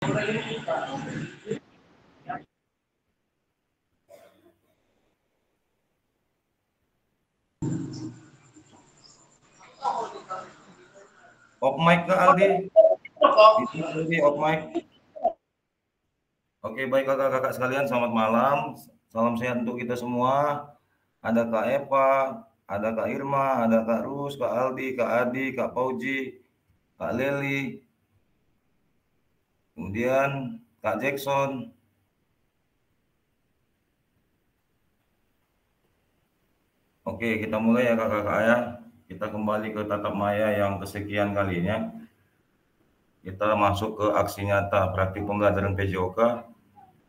Off mic Kak Aldi. Ini off mic. Oke, baik kakak-kakak sekalian, selamat malam. Salam sehat untuk kita semua. Ada Kak Eva, ada Kak Irma, ada Kak Rus, Kak Aldi, Kak Adi, Kak Pauji, Kak Leli, kemudian Kak Jackson. Oke, kita mulai ya kakak-kakak ya. Kita kembali ke tatap maya yang kesekian kalinya. Kita masuk ke aksi nyata praktik pembelajaran PJOK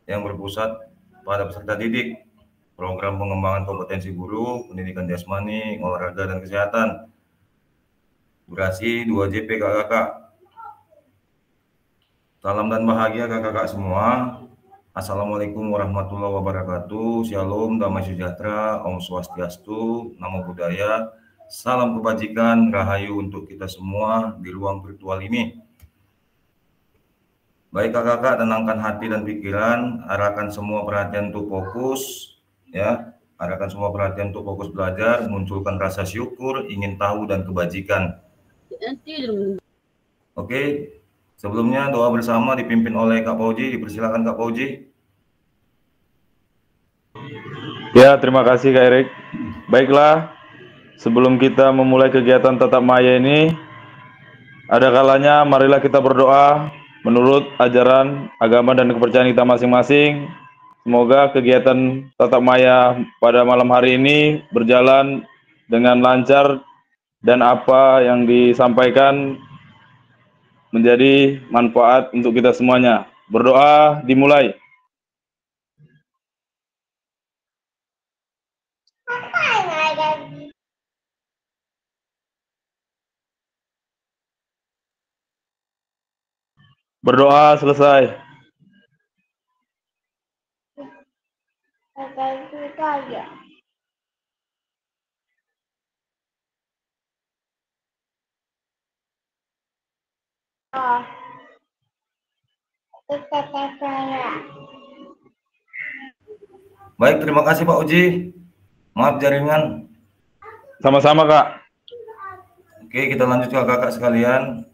yang berpusat pada peserta didik, program pengembangan kompetensi guru, pendidikan jasmani, olahraga, dan kesehatan. Durasi 2 JP kakak-kakak. Salam dan bahagia kakak-kakak semua. Assalamualaikum warahmatullahi wabarakatuh. Shalom, damai sejahtera, Om Swastiastu, Namo Buddhaya. Salam kebajikan, rahayu untuk kita semua di ruang virtual ini. Baik kakak-kakak, tenangkan hati dan pikiran, arahkan semua perhatian untuk fokus, ya. Arahkan semua perhatian untuk fokus belajar, munculkan rasa syukur, ingin tahu, dan kebajikan. Oke, sebelumnya doa bersama dipimpin oleh Kak Pauji. Dipersilakan Kak Pauji. Ya, terima kasih Kak Erik. Baiklah, sebelum kita memulai kegiatan tatap maya ini, ada kalanya marilah kita berdoa menurut ajaran agama dan kepercayaan kita masing-masing. Semoga kegiatan tatap maya pada malam hari ini berjalan dengan lancar dan apa yang disampaikan menjadi manfaat untuk kita semuanya. Berdoa dimulai. Berdoa selesai. Baik, terima kasih Pak Uji. Maaf jaringan. Sama-sama Kak. Oke, kita lanjut kakak-kakak sekalian.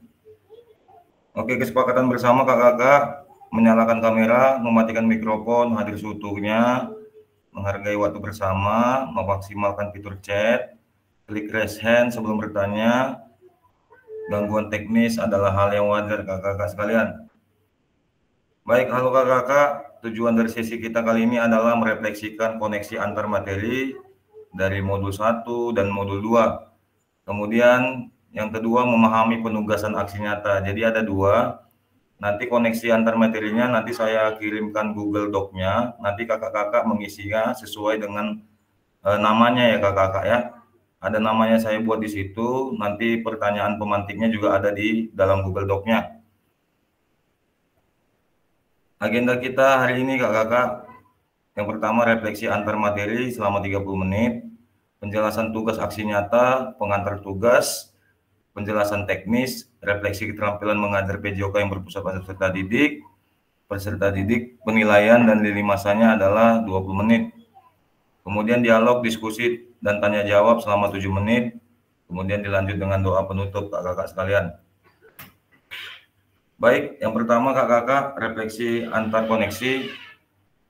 Oke, kesepakatan bersama kakak-kakak menyalakan kamera, mematikan mikrofon, hadir seutuhnya, menghargai waktu bersama, memaksimalkan fitur chat, klik raise hand sebelum bertanya. Gangguan teknis adalah hal yang wajar kakak-kakak sekalian. Baik, halo kakak-kakak. Tujuan dari sesi kita kali ini adalah merefleksikan koneksi antar materi dari modul 1 dan modul 2. Kemudian yang kedua memahami penugasan aksi nyata. Jadi ada 2. Nanti koneksi antar materinya nanti saya kirimkan Google Doc-nya. Nanti kakak-kakak mengisinya sesuai dengan namanya ya kakak-kakak ya. Ada namanya saya buat di situ. Nanti pertanyaan pemantiknya juga ada di dalam Google Doc-nya. Agenda kita hari ini kakak-kakak, yang pertama refleksi antar materi selama 30 menit, penjelasan tugas aksi nyata, pengantar tugas, penjelasan teknis, refleksi keterampilan mengajar PJOK yang berpusat pada peserta didik, penilaian dan lini masanya adalah 20 menit. Kemudian dialog, diskusi, dan tanya jawab selama 7 menit, kemudian dilanjut dengan doa penutup kakak-kakak sekalian. Baik, yang pertama kakak-kakak refleksi antar koneksi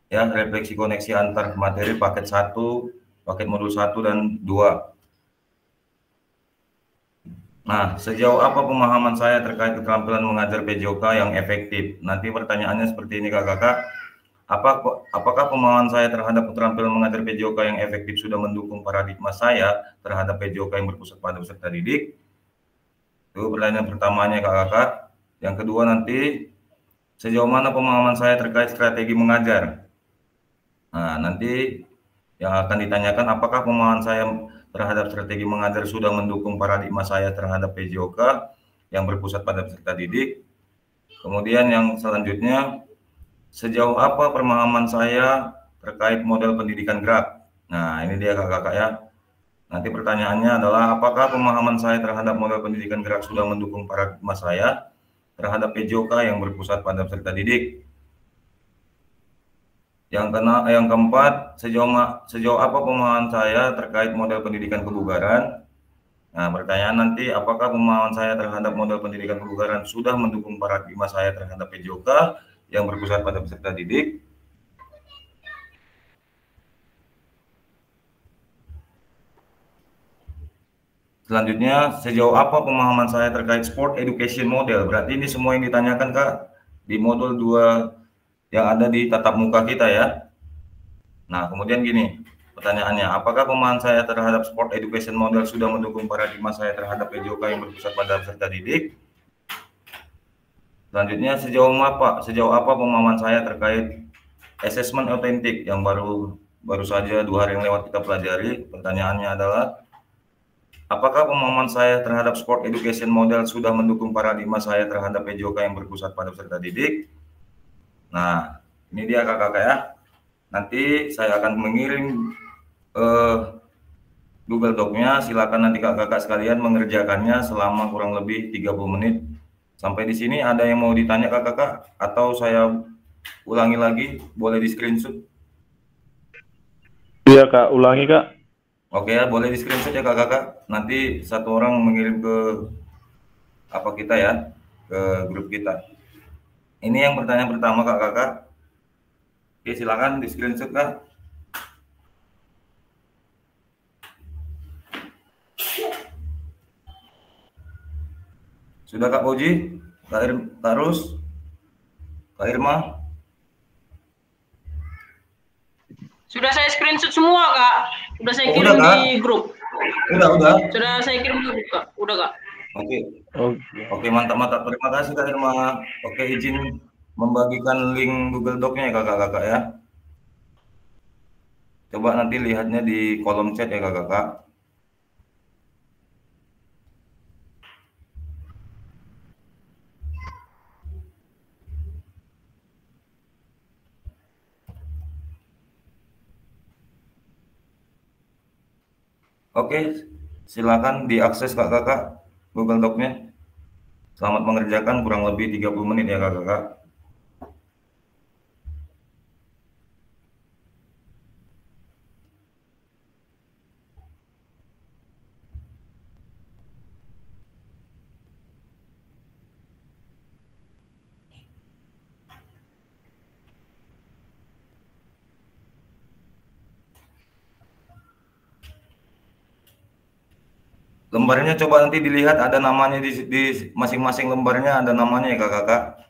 ya, refleksi koneksi antar materi paket 1, paket modul 1 dan 2. Nah, sejauh apa pemahaman saya terkait keterampilan mengajar PJOK yang efektif? Nanti pertanyaannya seperti ini kakak-kakak. Apakah pemahaman saya terhadap keterampilan mengajar PJOK yang efektif sudah mendukung paradigma saya terhadap PJOK yang berpusat pada peserta didik? Itu pertanyaan pertamanya kakak-kakak. Yang kedua nanti, sejauh mana pemahaman saya terkait strategi mengajar? Nah, nanti yang akan ditanyakan apakah pemahaman saya terhadap strategi mengajar sudah mendukung paradigma saya terhadap PJOK yang berpusat pada peserta didik. Kemudian yang selanjutnya, sejauh apa pemahaman saya terkait model pendidikan gerak? Nah, ini dia kakak-kakak ya. Nanti pertanyaannya adalah apakah pemahaman saya terhadap model pendidikan gerak sudah mendukung paradigma saya terhadap PJOK yang berpusat pada peserta didik. Yang keempat, sejauh apa pemahaman saya terkait model pendidikan kebugaran? Nah, pertanyaan nanti, apakah pemahaman saya terhadap model pendidikan kebugaran sudah mendukung paradigma saya terhadap PJOK yang berpusat pada peserta didik? Selanjutnya, sejauh apa pemahaman saya terkait sport education model? Berarti ini semua yang ditanyakan, Kak, di modul 2 yang ada di tatap muka kita ya. Nah, kemudian gini, pertanyaannya, apakah pemahaman saya terhadap sport education model sudah mendukung paradigma saya terhadap PJOK yang berpusat pada peserta didik? Selanjutnya, sejauh apa pemahaman saya terkait assessment otentik yang baru saja 2 hari yang lewat kita pelajari? Pertanyaannya adalah, apakah pemahaman saya terhadap sport education model sudah mendukung paradigma saya terhadap PJOK yang berpusat pada peserta didik? Nah, ini dia kakak-kakak ya. Nanti saya akan mengirim Google Doc-nya. Silakan nanti kakak-kakak sekalian mengerjakannya selama kurang lebih 30 menit. Sampai di sini ada yang mau ditanya kakak-kakak? Atau saya ulangi lagi? Boleh di screenshot? Iya Kak, ulangi Kak. Oke ya, boleh di screenshot ya kakak-kakak. Nanti satu orang mengirim ke kita ya, ke grup kita. Ini yang pertanyaan pertama kakak-kakak. Oke, silakan di screenshot kak. Sudah Kak Puji, Kak Rus, Kak Irma? Sudah saya screenshot semua Kak. Sudah saya kirim udah, di grup. Udah. Sudah saya kirim di grup Kak. Udah Kak. Oke, mantap. Terima kasih Kak Irma. Oke, izin membagikan link Google Doc-nya ya kakak-kakak ya. Coba nanti lihatnya di kolom chat ya kakak-kakak. Oke, silakan diakses kakak-kakak Google Doc-nya. Selamat mengerjakan kurang lebih 30 menit ya kakak-kakak. Lembarnya coba nanti dilihat ada namanya di masing-masing lembarnya ada namanya ya kakak-kakak.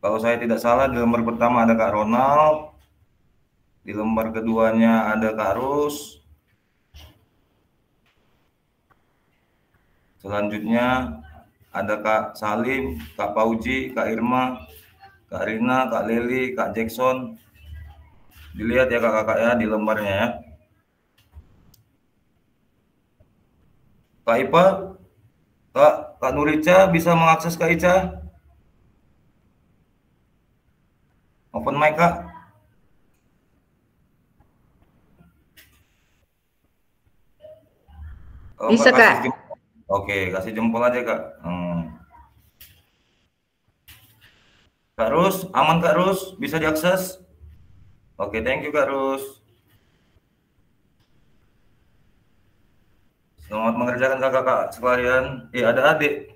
Kalau saya tidak salah di lembar pertama ada Kak Ronald, di lembar keduanya ada Kak Rus, selanjutnya ada Kak Salim, Kak Pauji, Kak Irma, Kak Rina, Kak Leli, Kak Jackson. Dilihat ya kakak-kakak ya di lembarnya ya. Kak Ipa, Kak Nurica bisa mengakses Kak Ica? Open mic Kak. Bisa Kak. Oke, kasih jempol aja Kak. Kak Rus, aman Kak Rus? Bisa diakses? Oke, thank you Kak Rus. Selamat mengerjakan kakak-kakak sekalian. Ada adik.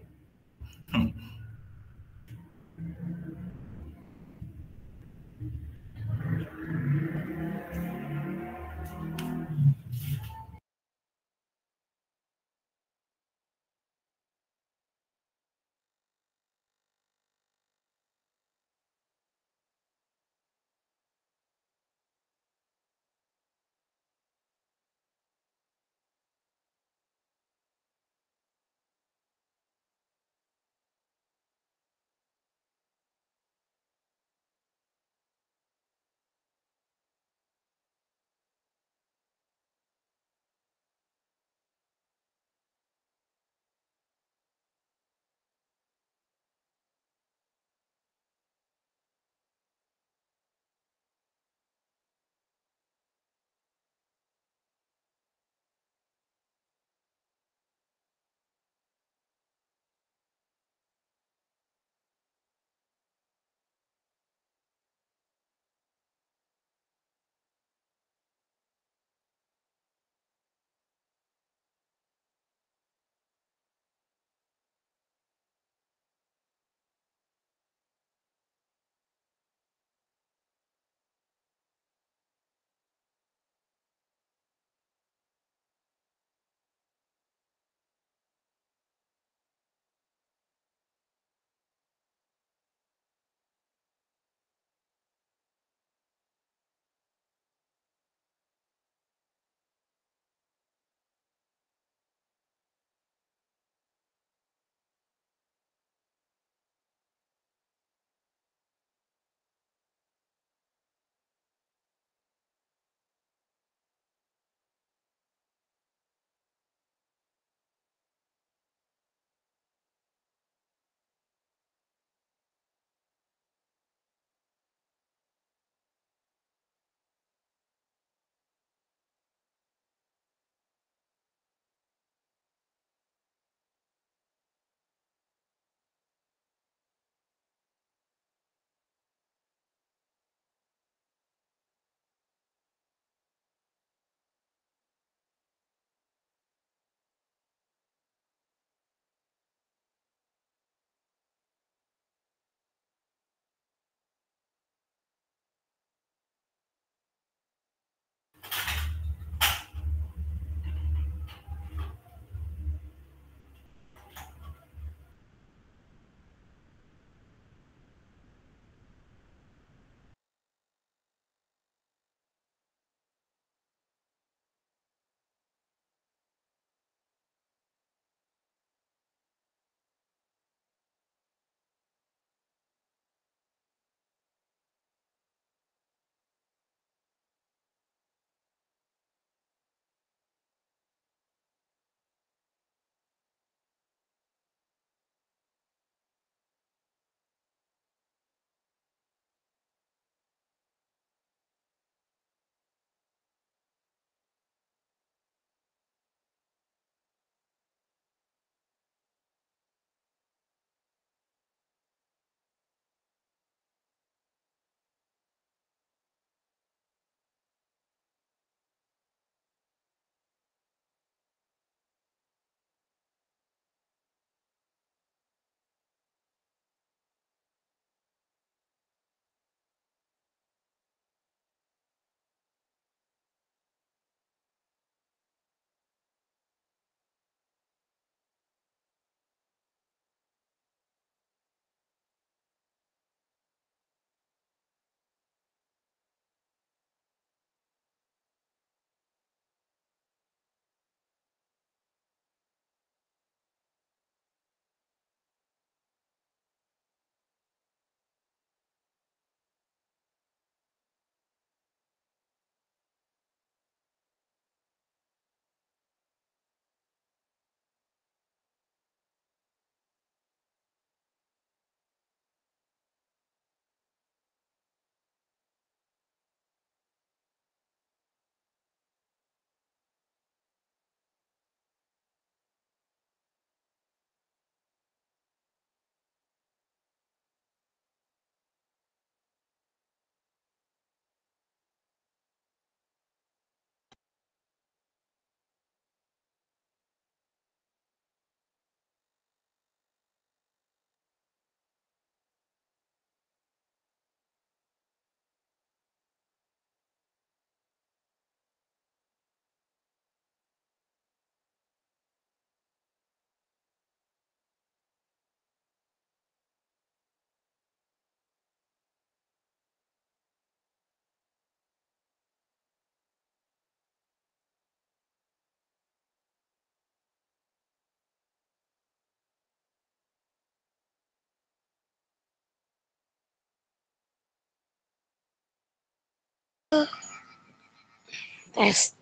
Tes.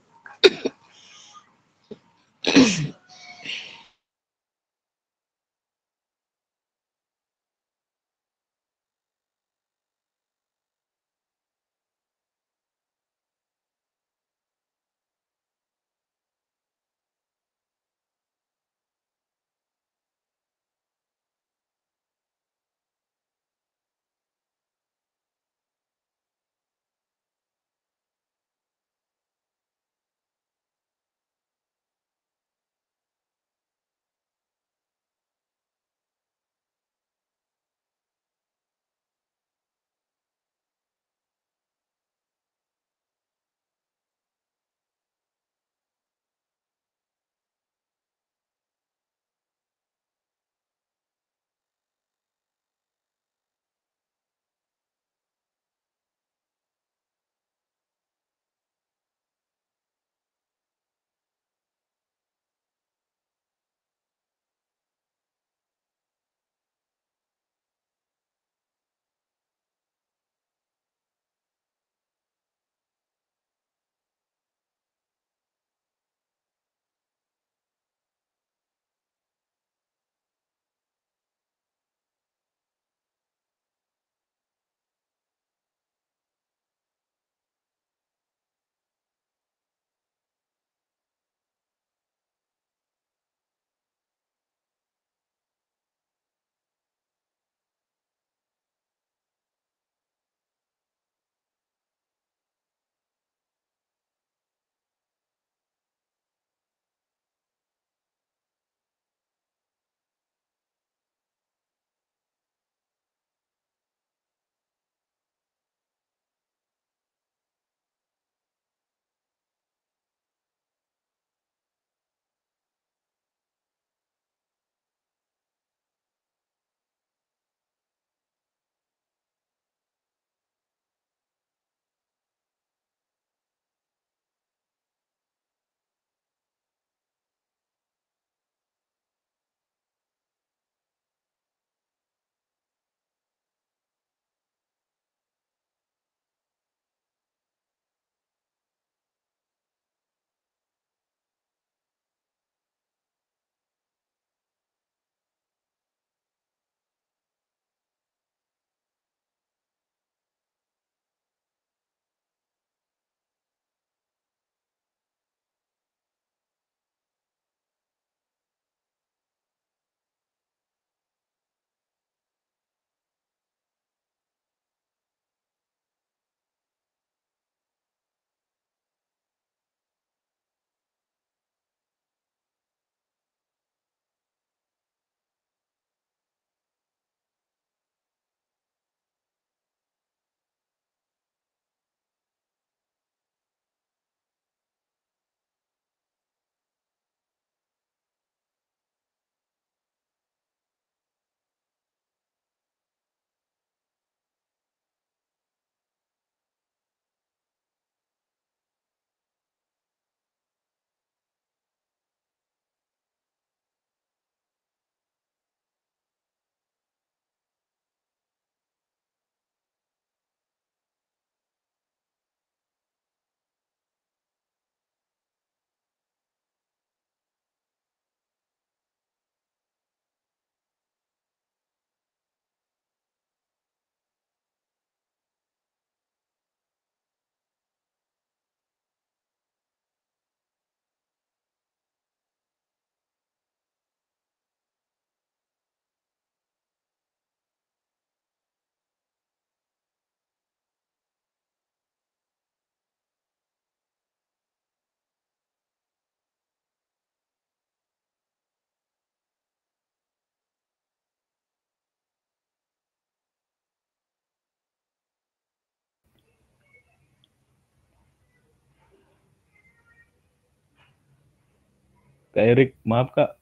Kak Erik, maaf Kak,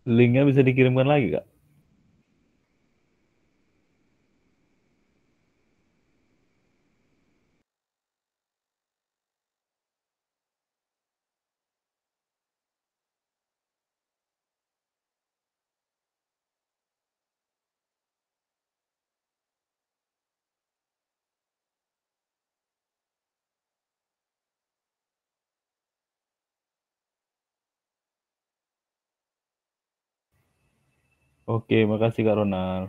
linknya bisa dikirimkan lagi Kak? Oke, makasih Kak Ronald.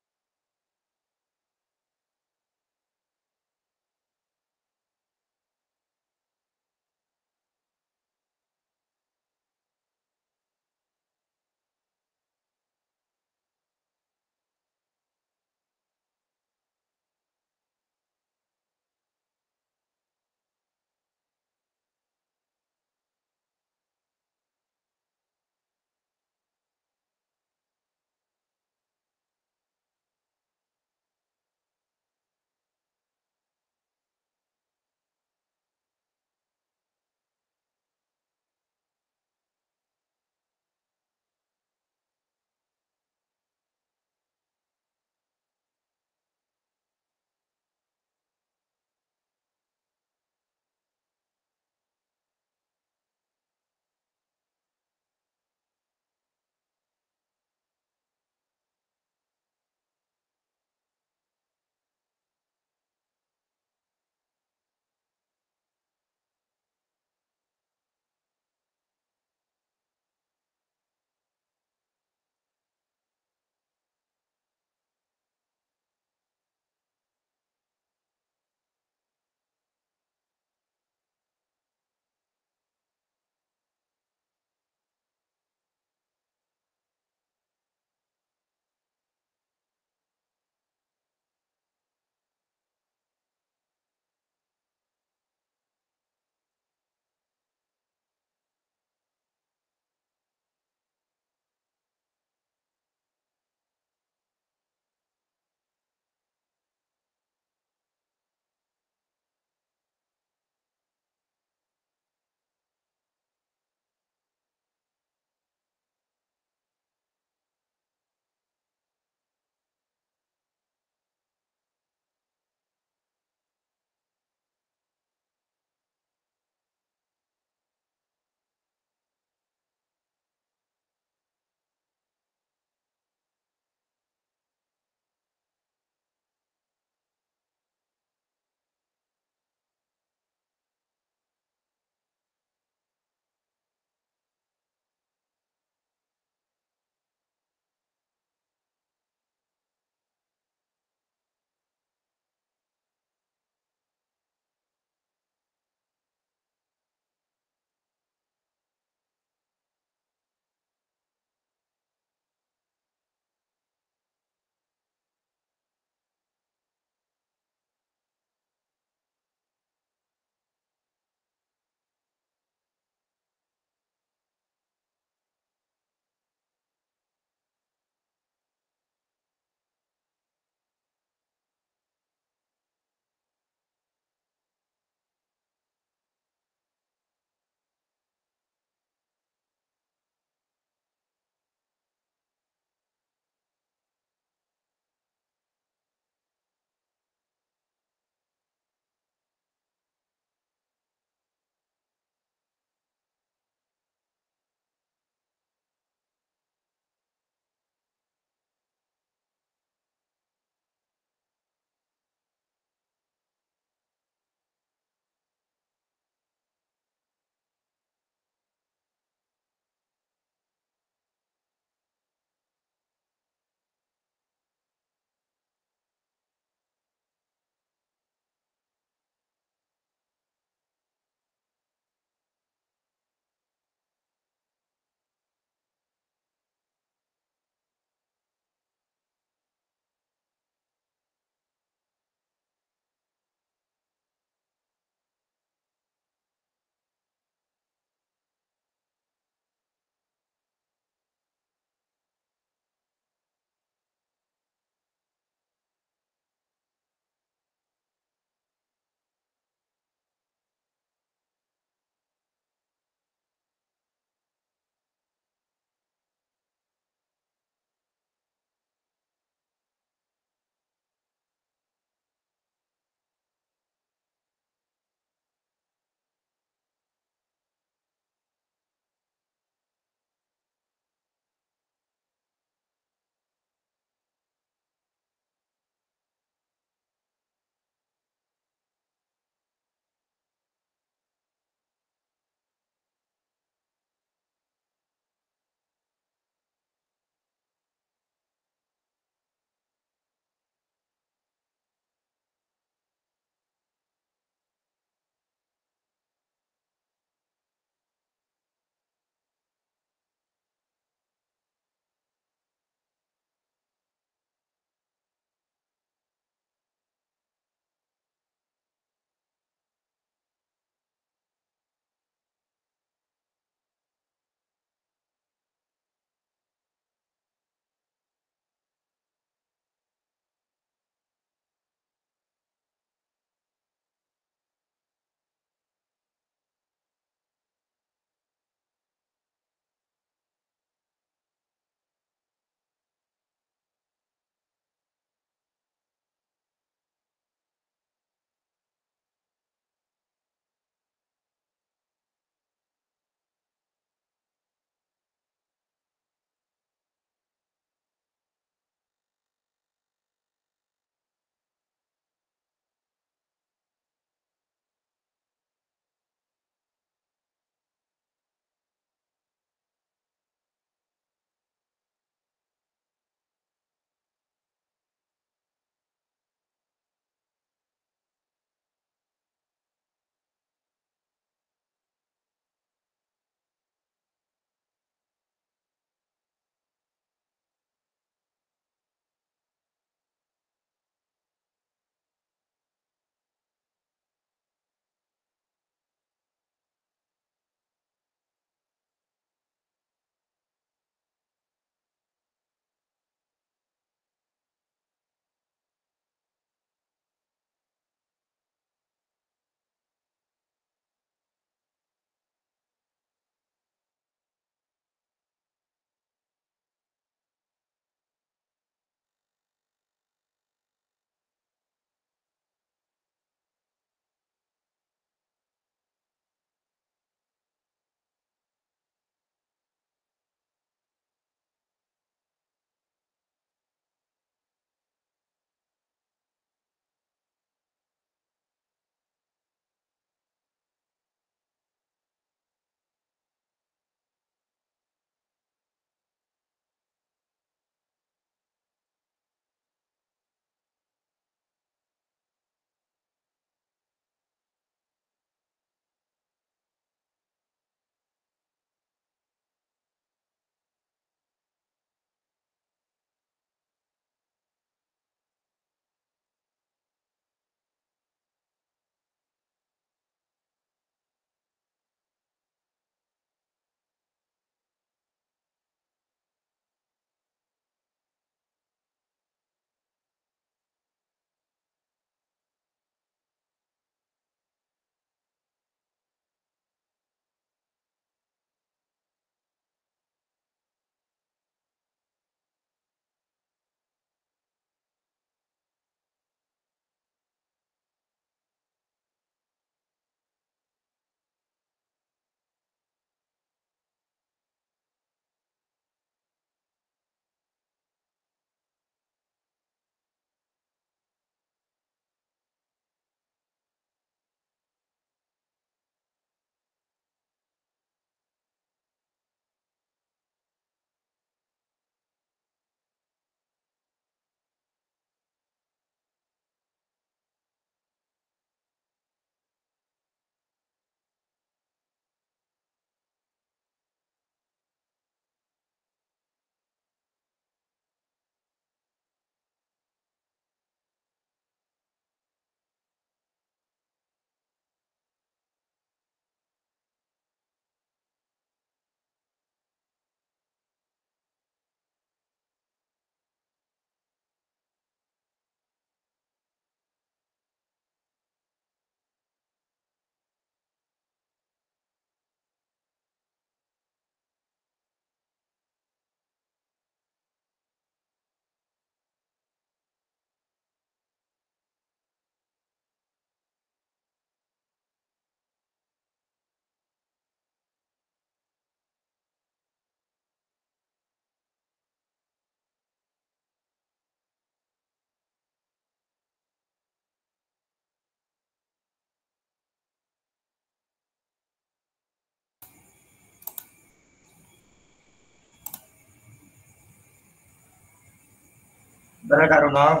Bentar ya Kak Ronald.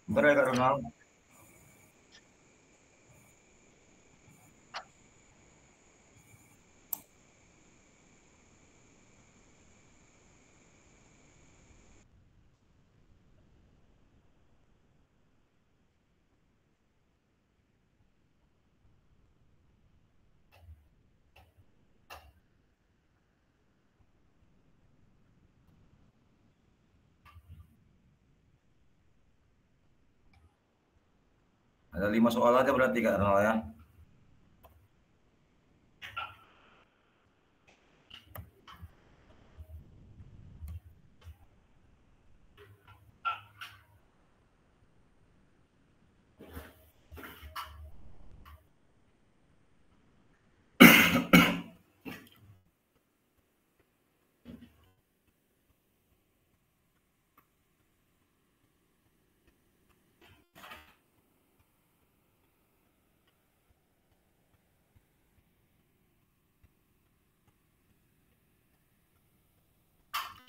Bentar ya Kak Ronald. Ada 5 soal aja berarti Kak Ronald ya.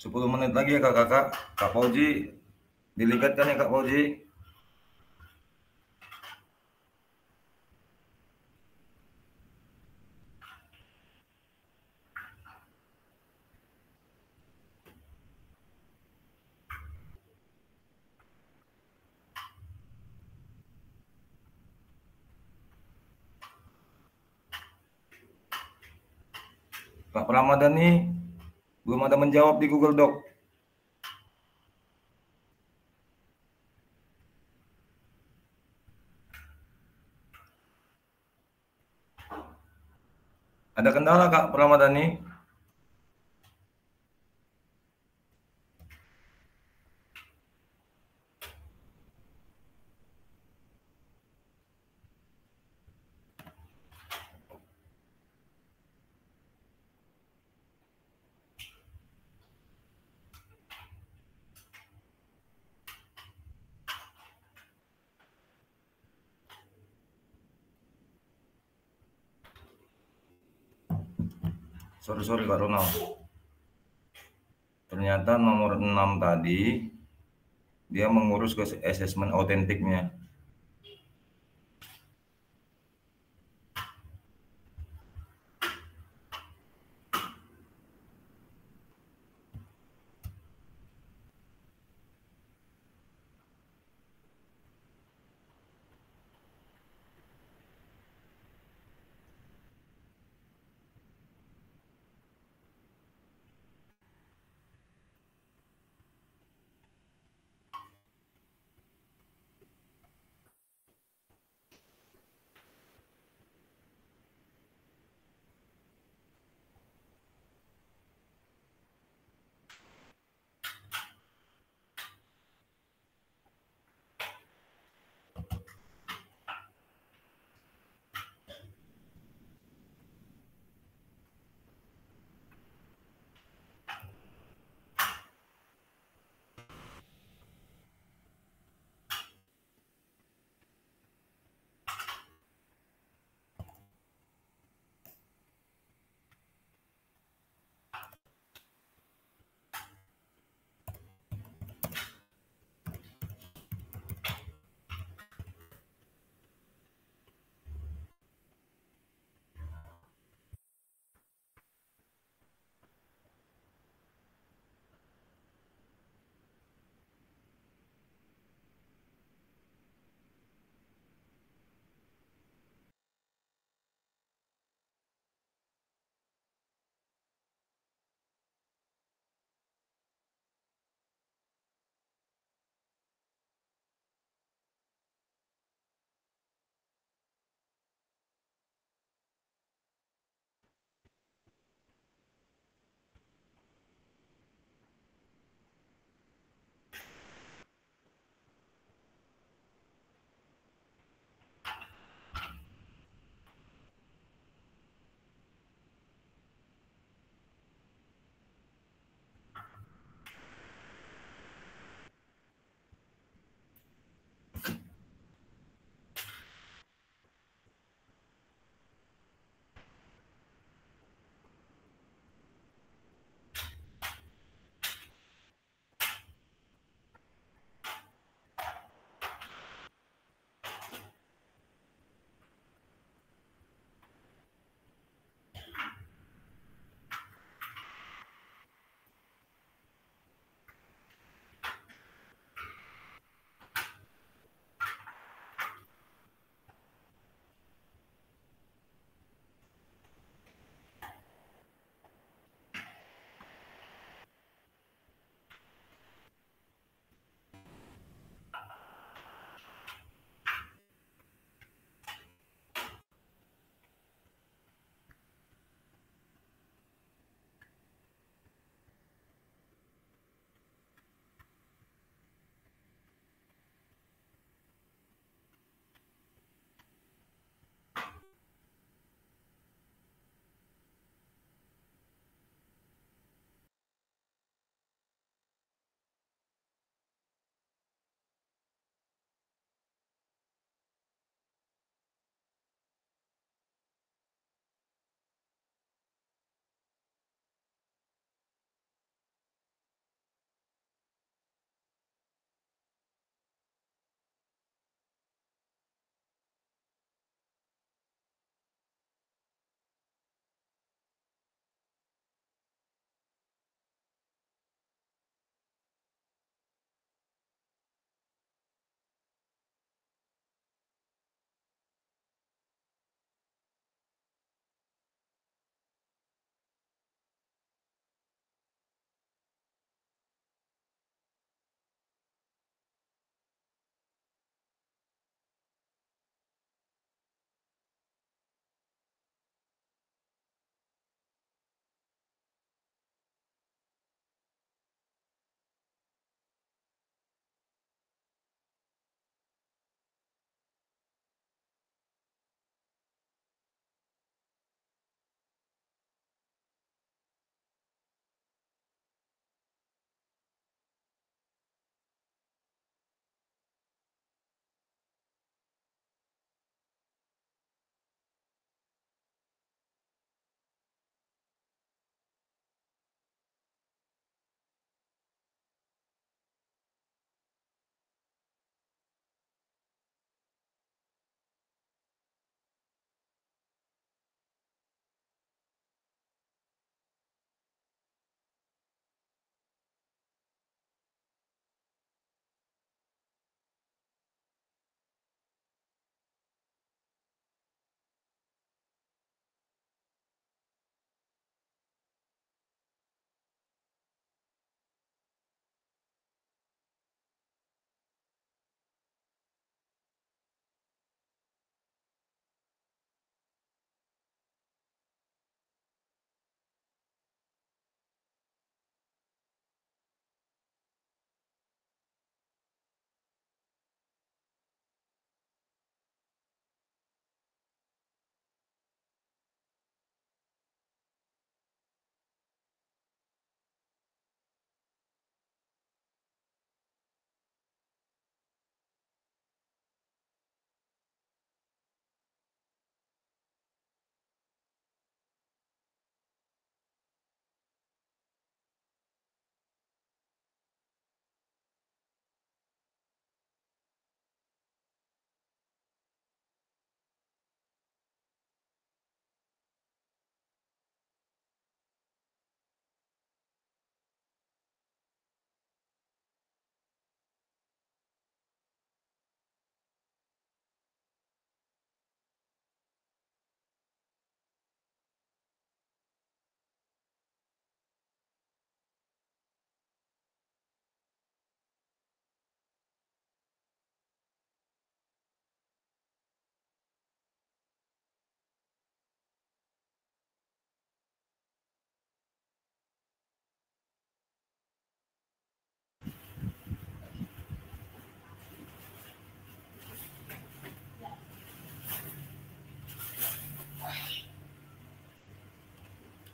Sepuluh menit lagi ya kakak. Kak Fauzi, dilihat kan ya Kak Fauzi? Kak Pramadani belum ada menjawab di Google Doc. Ada kendala Kak Pramadani? Sorry Kak Ronald. Ternyata nomor 6 tadi dia mengurus ke asesmen autentiknya.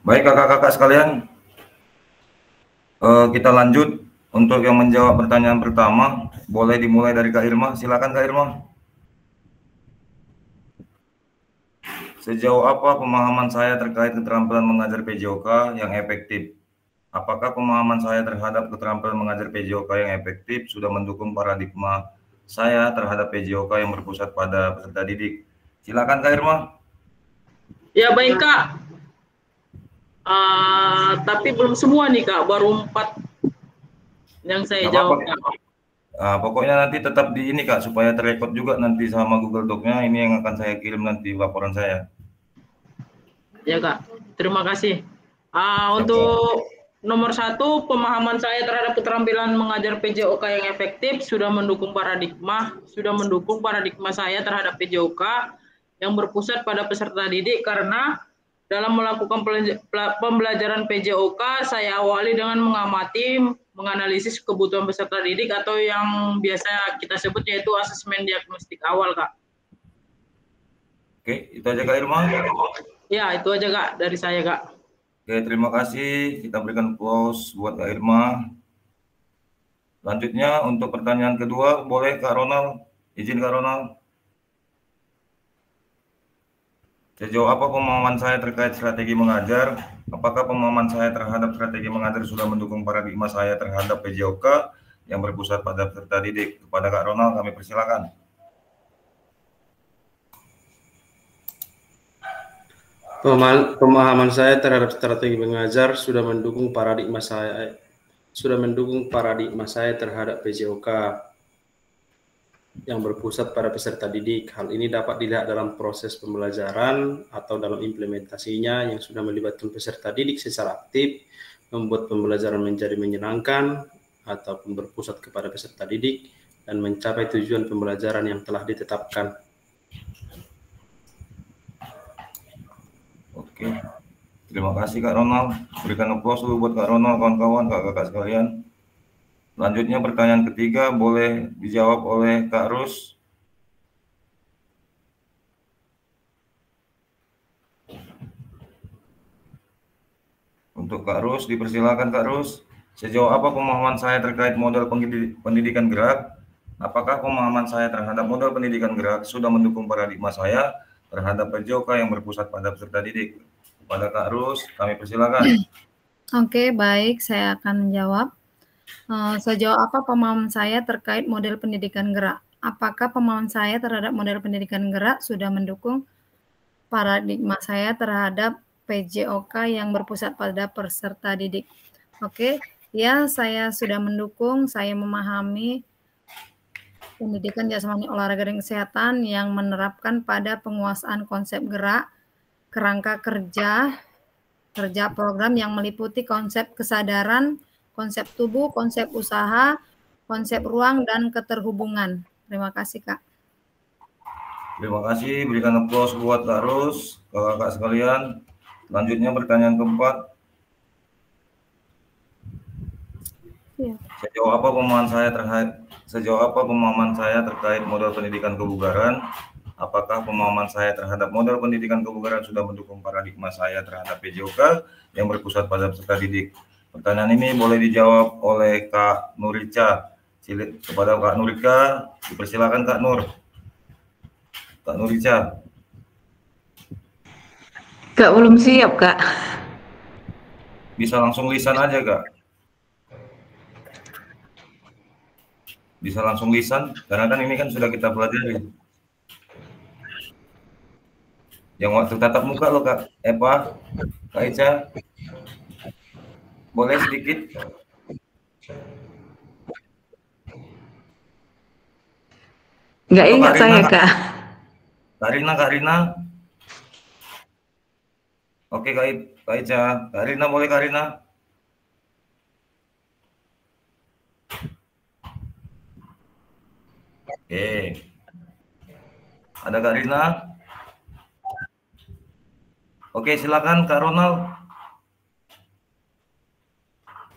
Baik kakak-kakak sekalian, kita lanjut untuk yang menjawab pertanyaan pertama. Boleh dimulai dari Kak Irma, silakan Kak Irma. Sejauh apa pemahaman saya terkait keterampilan mengajar PJOK yang efektif? Apakah pemahaman saya terhadap keterampilan mengajar PJOK yang efektif sudah mendukung paradigma saya terhadap PJOK yang berpusat pada peserta didik? Silakan Kak Irma. Ya baik Kak. Tapi belum semua nih Kak, baru 4 yang saya jawab. Pokoknya nanti tetap di ini Kak, supaya terrekod juga nanti sama Google Doc-nya. Ini yang akan saya kirim nanti laporan saya. Ya Kak, terima kasih. Untuk nomor 1, pemahaman saya terhadap keterampilan mengajar PJOK yang efektif sudah mendukung paradigma saya terhadap PJOK yang berpusat pada peserta didik, karena dalam melakukan pembelajaran PJOK saya awali dengan menganalisis kebutuhan peserta didik atau yang biasa kita sebut yaitu asesmen diagnostik awal Kak. Oke, itu aja Kak Irma. Ya, itu aja Kak dari saya Kak. Oke, terima kasih. Kita berikan applause buat Kak Irma. Lanjutnya untuk pertanyaan kedua, boleh Kak Ronald? Izin Kak Ronald. Sejauh apa pemahaman saya terkait strategi mengajar? Apakah pemahaman saya terhadap strategi mengajar sudah mendukung paradigma saya terhadap PJOK yang berpusat pada peserta didik? Kepada Kak Ronald, kami persilakan. Pemahaman saya terhadap strategi mengajar sudah mendukung paradigma saya terhadap PJOK yang berpusat pada peserta didik. Hal ini dapat dilihat dalam proses pembelajaran atau dalam implementasinya yang sudah melibatkan peserta didik secara aktif, membuat pembelajaran menjadi menyenangkan ataupun berpusat kepada peserta didik dan mencapai tujuan pembelajaran yang telah ditetapkan. Oke, terima kasih Kak Ronald. Berikan applause dulu buat Kak Ronald, kawan-kawan, kakak-kakak sekalian. Lanjutnya pertanyaan ketiga boleh dijawab oleh Kak Rus. Untuk Kak Rus, dipersilakan Kak Rus. Sejauh apa pemahaman saya terkait model pendidikan gerak? Apakah pemahaman saya terhadap model pendidikan gerak sudah mendukung paradigma saya terhadap PJOK yang berpusat pada peserta didik? Kepada Kak Rus, kami persilakan. Oke, baik, saya akan menjawab. Sejauh apa pemahaman saya terkait model pendidikan gerak? Apakah pemahaman saya terhadap model pendidikan gerak sudah mendukung paradigma saya terhadap PJOK yang berpusat pada peserta didik? Oke, ya, saya sudah mendukung, saya memahami pendidikan jasmani olahraga dan kesehatan yang menerapkan pada penguasaan konsep gerak, kerangka kerja program yang meliputi konsep kesadaran, konsep tubuh, konsep usaha, konsep ruang, dan keterhubungan. Terima kasih, Kak. Terima kasih, berikan applause buat Kak Rus, kakak sekalian. Selanjutnya pertanyaan keempat. Ya. Sejauh apa pemahaman saya terkait model pendidikan kebugaran? Apakah pemahaman saya terhadap model pendidikan kebugaran sudah mendukung paradigma saya terhadap PJOK yang berpusat pada peserta didik? Pertanyaan ini boleh dijawab oleh Kak Nurica. Kepada Kak Nurika, dipersilakan Kak Nur. Kak Nurica. Kak belum siap, Kak. Bisa langsung lisan aja, Kak. Bisa langsung lisan, karena kan ini kan sudah kita pelajari. Yang waktu tatap muka loh Kak Eva, Kak Ica, boleh sedikit? Nggak ingat saya Kak. Kak Rina. Oke Kak Ica, Kak Rina boleh Kak Rina? Oke, ada Kak Rina? Oke, silakan Kak Ronald.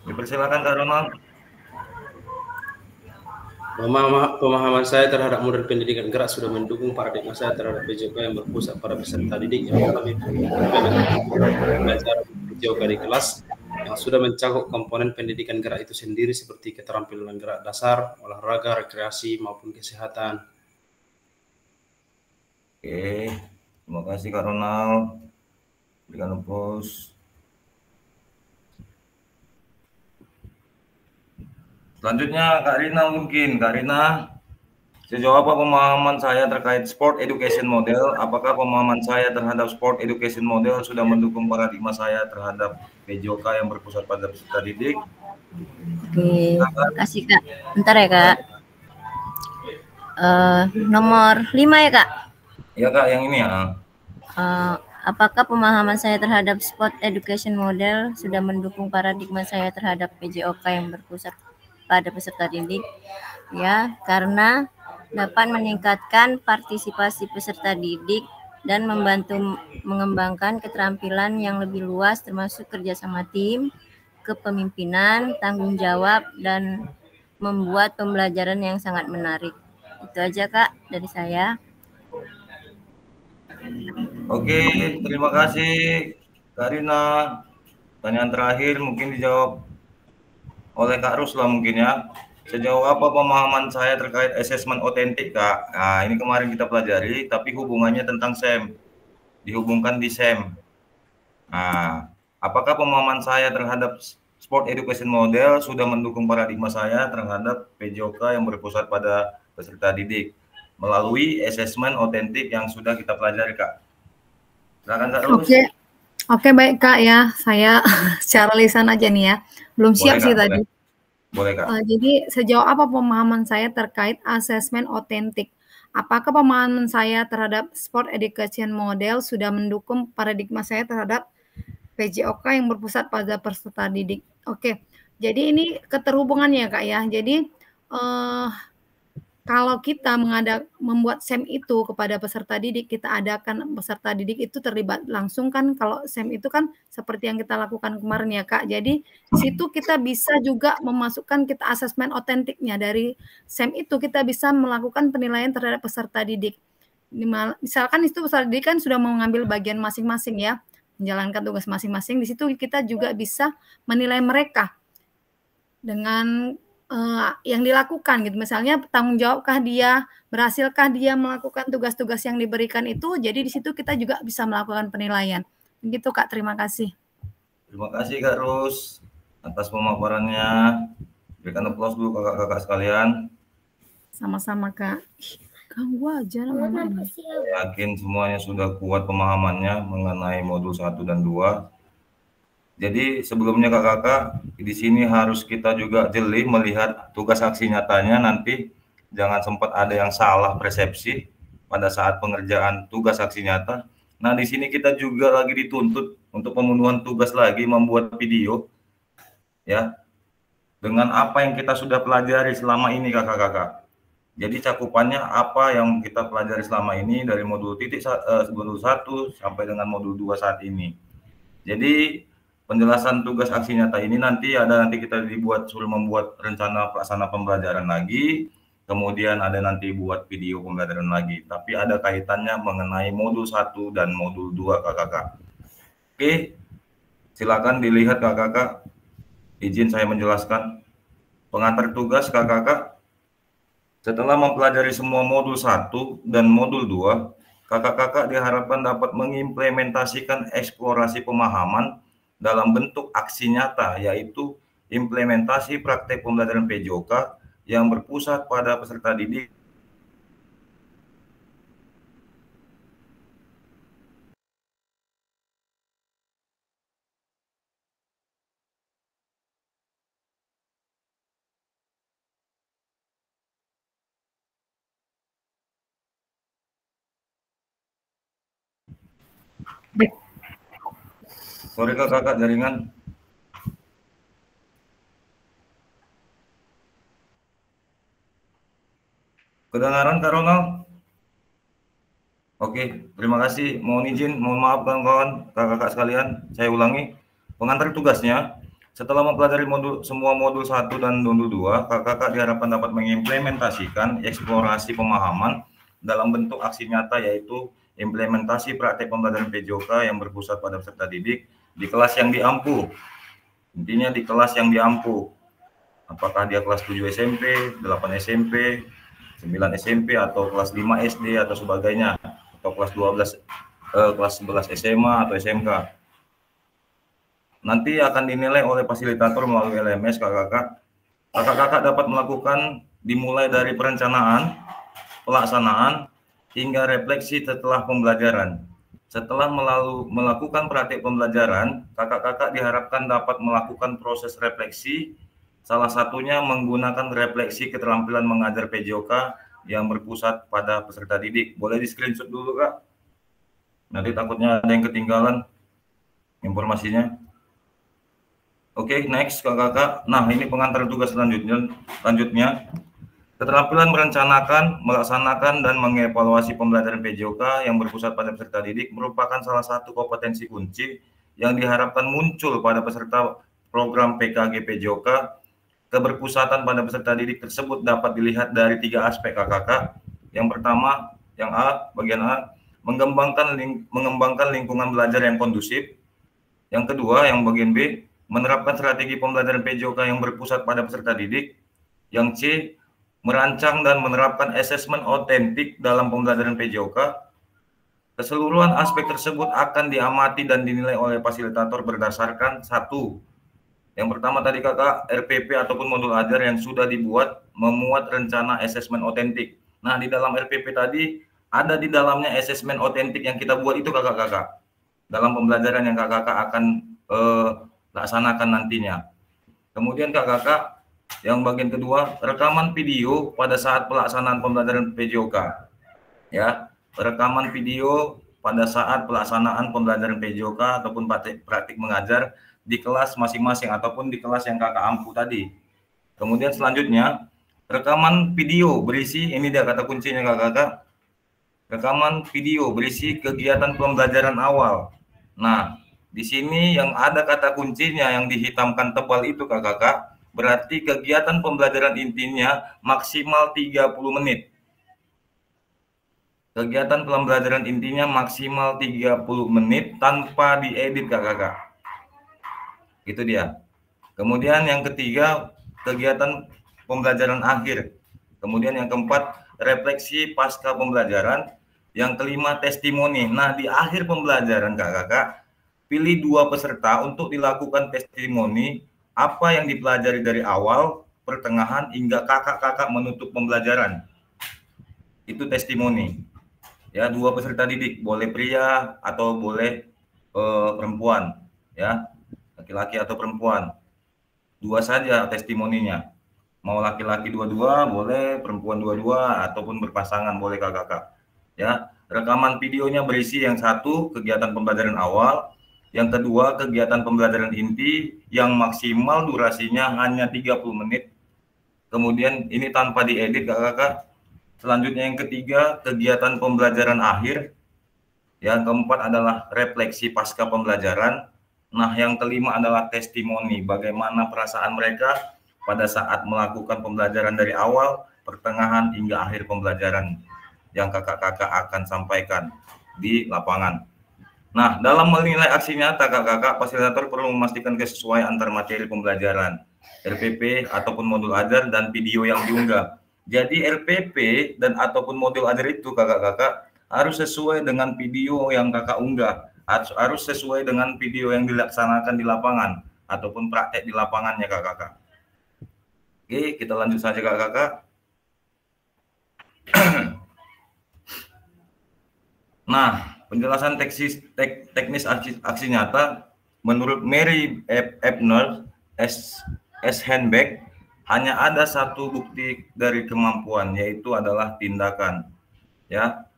Dipersilakan Kak Ronald. Pemahaman saya terhadap model pendidikan gerak sudah mendukung paradigma saya terhadap PJOK yang berpusat pada peserta didik yang dalam belajar PJOK di kelas yang sudah mencakup komponen pendidikan gerak itu sendiri seperti keterampilan gerak dasar, olahraga, rekreasi, maupun kesehatan. Oke, terima kasih Kak Ronald. Berikan applause. Selanjutnya Kak Rina mungkin. Kak Rina, sejauh apa pemahaman saya terkait sport education model? Apakah pemahaman saya terhadap sport education model sudah mendukung paradigma saya terhadap PJOK yang berpusat pada peserta didik? Oke, terima kasih Kak. Bentar ya Kak. Nomor 5 ya Kak? Ya Kak, yang ini ya. Apakah pemahaman saya terhadap sport education model sudah mendukung paradigma saya terhadap PJOK yang berpusat pada peserta didik? Ya, karena dapat meningkatkan partisipasi peserta didik dan membantu mengembangkan keterampilan yang lebih luas termasuk kerjasama tim, kepemimpinan, tanggung jawab, dan membuat pembelajaran yang sangat menarik. Itu aja Kak dari saya. Oke, terima kasih Kak Rina. Pertanyaan terakhir mungkin dijawab oleh Kak Rusla mungkin ya. Sejauh apa pemahaman saya terkait asesmen otentik Kak? Nah, ini kemarin kita pelajari, tapi hubungannya tentang SEM. Dihubungkan di SEM. Nah, apakah pemahaman saya terhadap sport education model sudah mendukung paradigma saya terhadap PJOK yang berpusat pada peserta didik melalui asesmen otentik yang sudah kita pelajari Kak? Silakan Kak Rus. Oke, baik Kak ya. Saya secara lisan aja nih ya. Belum siap Boleh, sih Kak, tadi. Boleh Kak. Jadi sejauh apa pemahaman saya terkait asesmen otentik? Apakah pemahaman saya terhadap sport education model sudah mendukung paradigma saya terhadap PJOK yang berpusat pada peserta didik? Oke, jadi ini keterhubungannya Kak ya. Jadi kalau kita membuat SEM itu kepada peserta didik, kita adakan peserta didik itu terlibat langsung kan. Kalau SEM itu kan seperti yang kita lakukan kemarin ya Kak. Jadi di situ kita bisa juga memasukkan kita asesmen otentiknya dari SEM itu, kita bisa melakukan penilaian terhadap peserta didik. Misalkan itu peserta didik kan sudah mengambil bagian masing-masing ya, menjalankan tugas masing-masing. Di situ kita juga bisa menilai mereka dengan yang dilakukan gitu, misalnya tanggung jawabkah dia, berhasilkah dia melakukan tugas-tugas yang diberikan itu. Jadi di situ kita juga bisa melakukan penilaian. Begitu Kak, terima kasih. Terima kasih Kak Rus atas pemaparannya. Berikan aplaus dulu kakak-kakak sekalian. Sama-sama Kak. Ganggu aja namanya. Yakin semuanya sudah kuat pemahamannya mengenai modul 1 dan 2. Jadi sebelumnya kakak-kakak, di sini harus kita juga jeli melihat tugas aksi nyatanya, nanti jangan sempat ada yang salah persepsi pada saat pengerjaan tugas aksi nyata. Nah, di sini kita juga lagi dituntut untuk pemenuhan tugas lagi membuat video ya dengan apa yang kita sudah pelajari selama ini kakak-kakak. Jadi cakupannya apa yang kita pelajari selama ini dari modul modul 1 sampai dengan modul 2 saat ini. Jadi penjelasan tugas aksi nyata ini nanti kita suruh membuat rencana pelaksana pembelajaran lagi, kemudian ada nanti buat video pembelajaran lagi, tapi ada kaitannya mengenai modul 1 dan modul 2 kakak-kakak. Oke, silakan dilihat kakak-kakak. Izin saya menjelaskan. Pengantar tugas kakak-kakak, setelah mempelajari semua modul 1 dan modul 2, kakak-kakak diharapkan dapat mengimplementasikan eksplorasi pemahaman dalam bentuk aksi nyata, yaitu implementasi praktek pembelajaran PJOK yang berpusat pada peserta didik. Sorry kakak, jaringan. Kedengaran Kak Ronald? Oke, terima kasih. Mohon izin, mohon maaf kawan-kawan, kakak-kakak sekalian. Saya ulangi, pengantar tugasnya, Setelah mempelajari semua modul 1 dan modul 2, kakak-kakak diharapkan dapat mengimplementasikan eksplorasi pemahaman dalam bentuk aksi nyata, yaitu implementasi praktek pembelajaran PJOK yang berpusat pada peserta didik di kelas yang diampu. Intinya di kelas yang diampu. Apakah dia kelas 7 SMP, 8 SMP, 9 SMP, atau kelas 5 SD, atau sebagainya. Atau kelas 11 SMA, atau SMK. Nanti akan dinilai oleh fasilitator melalui LMS kakak-kakak. Kakak-kakak dapat melakukan dimulai dari perencanaan, pelaksanaan, hingga refleksi setelah pembelajaran. Setelah melakukan praktik pembelajaran, kakak-kakak diharapkan dapat melakukan proses refleksi, salah satunya menggunakan refleksi keterampilan mengajar PJOK yang berpusat pada peserta didik. Boleh di screenshot dulu, Kak. Nanti takutnya ada yang ketinggalan informasinya. Oke, next kakak-kakak. Nah, ini pengantar tugas selanjutnya. Keterampilan merencanakan, melaksanakan, dan mengevaluasi pembelajaran PJOK yang berpusat pada peserta didik merupakan salah satu kompetensi kunci yang diharapkan muncul pada peserta program PKG PJOK. Keberpusatan pada peserta didik tersebut dapat dilihat dari 3 aspek kakak-kakak. Yang pertama, yang A, bagian A, mengembangkan lingkungan belajar yang kondusif. Yang kedua, yang bagian B, menerapkan strategi pembelajaran PJOK yang berpusat pada peserta didik. Yang C, merancang dan menerapkan asesmen otentik dalam pembelajaran PJOK. Keseluruhan aspek tersebut akan diamati dan dinilai oleh fasilitator berdasarkan 1. Yang pertama tadi kakak, RPP ataupun modul ajar yang sudah dibuat memuat rencana asesmen otentik. Nah, di dalam RPP tadi ada di dalamnya asesmen otentik yang kita buat itu kakak-kakak. Dalam pembelajaran yang kakak-kakak akan laksanakan nantinya. Kemudian kakak-kakak yang bagian kedua, rekaman video pada saat pelaksanaan pembelajaran PJOK. Ya, rekaman video pada saat pelaksanaan pembelajaran PJOK ataupun praktik mengajar di kelas masing-masing ataupun di kelas yang kakak ampu tadi. Kemudian selanjutnya, rekaman video berisi, ini dia kata kuncinya kakak-kakak, rekaman video berisi kegiatan pembelajaran awal. Nah, di sini yang ada kata kuncinya yang dihitamkan tebal itu kakak-kakak, berarti kegiatan pembelajaran intinya maksimal 30 menit. Kegiatan pembelajaran intinya maksimal 30 menit tanpa diedit kakak-kakak. Itu dia. Kemudian yang ketiga, kegiatan pembelajaran akhir. Kemudian yang keempat, refleksi pasca pembelajaran. Yang kelima, testimoni. Nah, di akhir pembelajaran kakak-kakak, pilih 2 peserta untuk dilakukan testimoni apa yang dipelajari dari awal, pertengahan, hingga kakak-kakak menutup pembelajaran. Itu testimoni. Ya, 2 peserta didik, boleh pria atau boleh perempuan, ya, laki-laki atau perempuan. 2 saja testimoninya. Mau laki-laki 2-2 boleh, perempuan 2-2 ataupun berpasangan boleh kakak-kakak. Ya, rekaman videonya berisi yang 1 kegiatan pembelajaran awal, yang kedua kegiatan pembelajaran inti yang maksimal durasinya hanya 30 menit. Kemudian ini tanpa diedit kakak-kakak. Selanjutnya yang ketiga kegiatan pembelajaran akhir. Yang keempat adalah refleksi pasca pembelajaran. Nah, yang kelima adalah testimoni, bagaimana perasaan mereka pada saat melakukan pembelajaran dari awal, pertengahan hingga akhir pembelajaran yang kakak-kakak akan sampaikan di lapangan. Nah, dalam menilai aksi nyata kakak-kakak, fasilitator perlu memastikan kesesuaian antar materi pembelajaran, RPP ataupun modul ajar dan video yang diunggah. Jadi RPP dan ataupun modul ajar itu kakak-kakak harus sesuai dengan video yang kakak unggah, harus sesuai dengan video yang dilaksanakan di lapangan ataupun praktek di lapangannya kakak-kakak. Oke, kita lanjut saja kakak-kakak. Nah, penjelasan teknis aksi nyata menurut Mary Ebner S. Henbeck hanya ada 1 bukti dari kemampuan, yaitu adalah tindakan. Ya,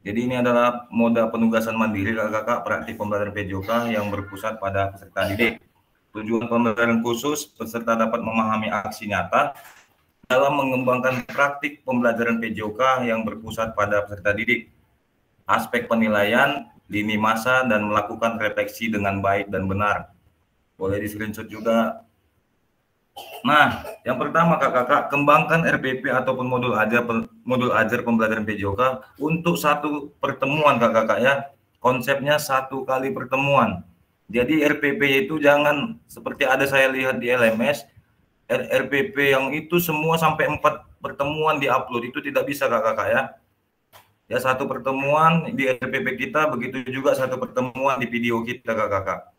jadi ini adalah moda penugasan mandiri kakak-kakak praktik pembelajaran PJOK yang berpusat pada peserta didik. Tujuan pembelajaran khusus, peserta dapat memahami aksi nyata dalam mengembangkan praktik pembelajaran PJOK yang berpusat pada peserta didik. Aspek penilaian, lini masa, dan melakukan refleksi dengan baik dan benar. Boleh di screenshot juga. Nah, yang pertama kakak-kakak, kembangkan RPP ataupun modul ajar pembelajaran PJOK untuk satu pertemuan kakak-kakak ya. Konsepnya satu kali pertemuan. Jadi RPP itu jangan seperti ada saya lihat di LMS, RPP yang itu semua sampai 4 pertemuan diupload, itu tidak bisa kakak-kakak ya. Ya, satu pertemuan di RPP kita, begitu juga satu pertemuan di video kita kakak-kakak.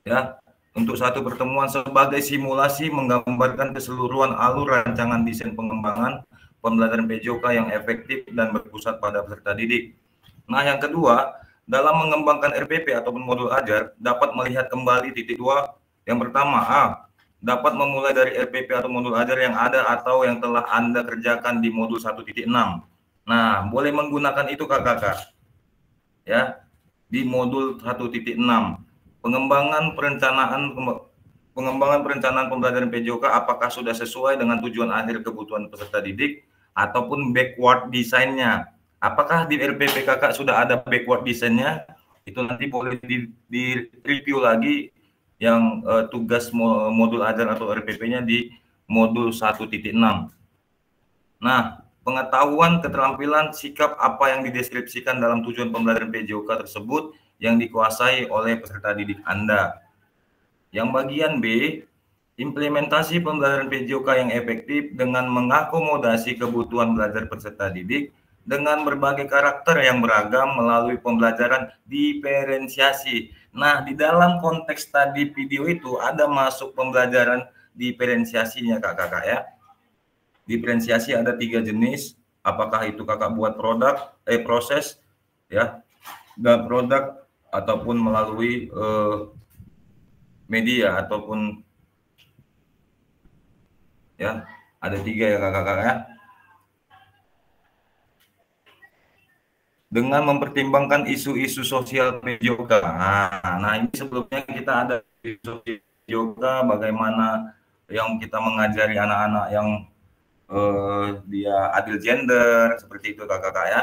Ya. Untuk satu pertemuan sebagai simulasi menggambarkan keseluruhan alur rancangan desain pengembangan pembelajaran PJOK yang efektif dan berpusat pada peserta didik. Nah, yang kedua, dalam mengembangkan RPP ataupun modul ajar, dapat melihat kembali titik 2. Yang pertama, dapat memulai dari RPP atau modul ajar yang ada atau yang telah Anda kerjakan di modul 1.6. Nah, boleh menggunakan itu kakak-kakak. Ya, di modul 1.6. Pengembangan perencanaan pembelajaran PJOK apakah sudah sesuai dengan tujuan akhir kebutuhan peserta didik ataupun backward desainnya. Apakah di RPP kakak sudah ada backward desainnya? Itu nanti boleh di review lagi yang tugas modul ajar atau RPP-nya di modul 1.6. Nah, pengetahuan, keterampilan, sikap apa yang dideskripsikan dalam tujuan pembelajaran PJOK tersebut yang dikuasai oleh peserta didik Anda. Yang bagian B, implementasi pembelajaran PJOK yang efektif dengan mengakomodasi kebutuhan belajar peserta didik dengan berbagai karakter yang beragam melalui pembelajaran diferensiasi. Nah, di dalam konteks tadi video itu ada masuk pembelajaran diferensiasinya kakak-kakak ya. Diferensiasi ada 3 jenis, apakah itu kakak buat proses ya, dan produk ataupun melalui media ataupun ya, ada 3 ya kakak-kakak ya. Dengan mempertimbangkan isu-isu sosial PJOK. Nah, ini sebelumnya kita ada isu PJOK, bagaimana yang kita mengajari anak-anak yang dia adil gender, seperti itu kakak-kakak ya.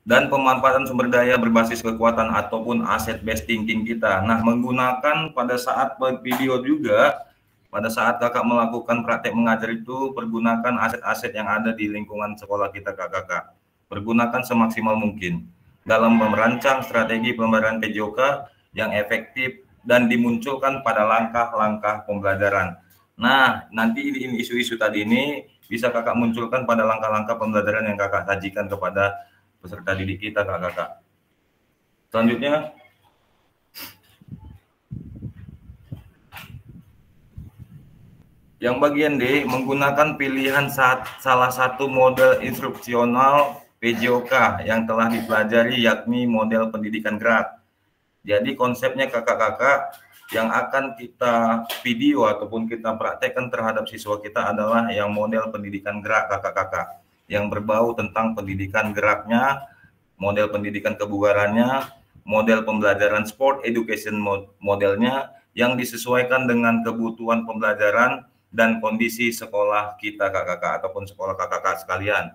Dan pemanfaatan sumber daya berbasis kekuatan ataupun aset based thinking kita. Nah, menggunakan pada saat video juga, pada saat kakak melakukan praktek mengajar itu, pergunakan aset-aset yang ada di lingkungan sekolah kita kakak-kakak. Pergunakan semaksimal mungkin dalam merancang strategi pembelajaran PJOK yang efektif dan dimunculkan pada langkah-langkah pembelajaran. Nah, nanti ini isu-isu tadi ini bisa kakak munculkan pada langkah-langkah pembelajaran yang kakak sajikan kepada peserta didik kita kakak-kakak. Selanjutnya, yang bagian D, menggunakan pilihan salah satu model instruksional PJOK yang telah dipelajari, yakni model pendidikan gerak. Jadi konsepnya kakak-kakak yang akan kita video ataupun kita praktekkan terhadap siswa kita adalah yang model pendidikan gerak kakak-kakak, yang berbau tentang pendidikan geraknya, model pendidikan kebugarannya, model pembelajaran sport education modelnya yang disesuaikan dengan kebutuhan pembelajaran dan kondisi sekolah kita kakak-kakak ataupun sekolah kakak-kakak sekalian.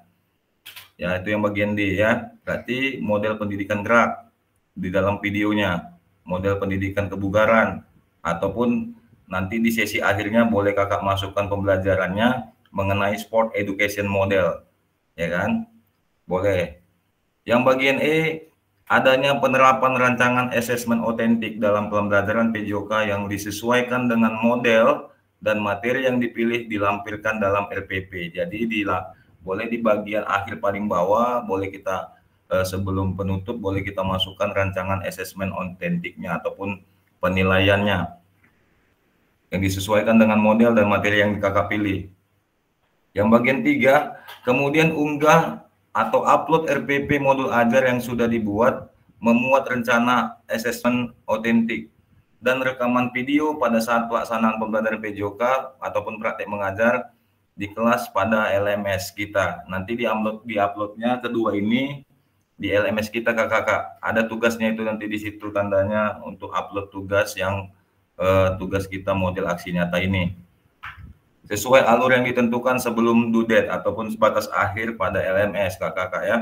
Ya, itu yang bagian D ya. Berarti model pendidikan gerak di dalam videonya, model pendidikan kebugaran, ataupun nanti di sesi akhirnya boleh kakak masukkan pembelajarannya mengenai sport education model. Ya kan? Boleh. Yang bagian E, adanya penerapan rancangan asesmen otentik dalam pembelajaran PJOK yang disesuaikan dengan model dan materi yang dipilih dilampirkan dalam RPP. Jadi boleh di bagian akhir paling bawah, boleh kita sebelum penutup boleh kita masukkan rancangan asesmen otentiknya ataupun penilaiannya yang disesuaikan dengan model dan materi yang kakak pilih. Yang bagian 3, kemudian unggah atau upload RPP modul ajar yang sudah dibuat, memuat rencana asesmen otentik dan rekaman video pada saat pelaksanaan pembelajaran PJOK ataupun praktek mengajar di kelas pada LMS kita. Nanti di-uploadnya kedua ini di LMS kita kakak-kakak. Ada tugasnya itu nanti di situ tandanya untuk upload tugas yang tugas kita model aksi nyata ini. Sesuai alur yang ditentukan sebelum due date ataupun sebatas akhir pada LMS kakak-kakak ya.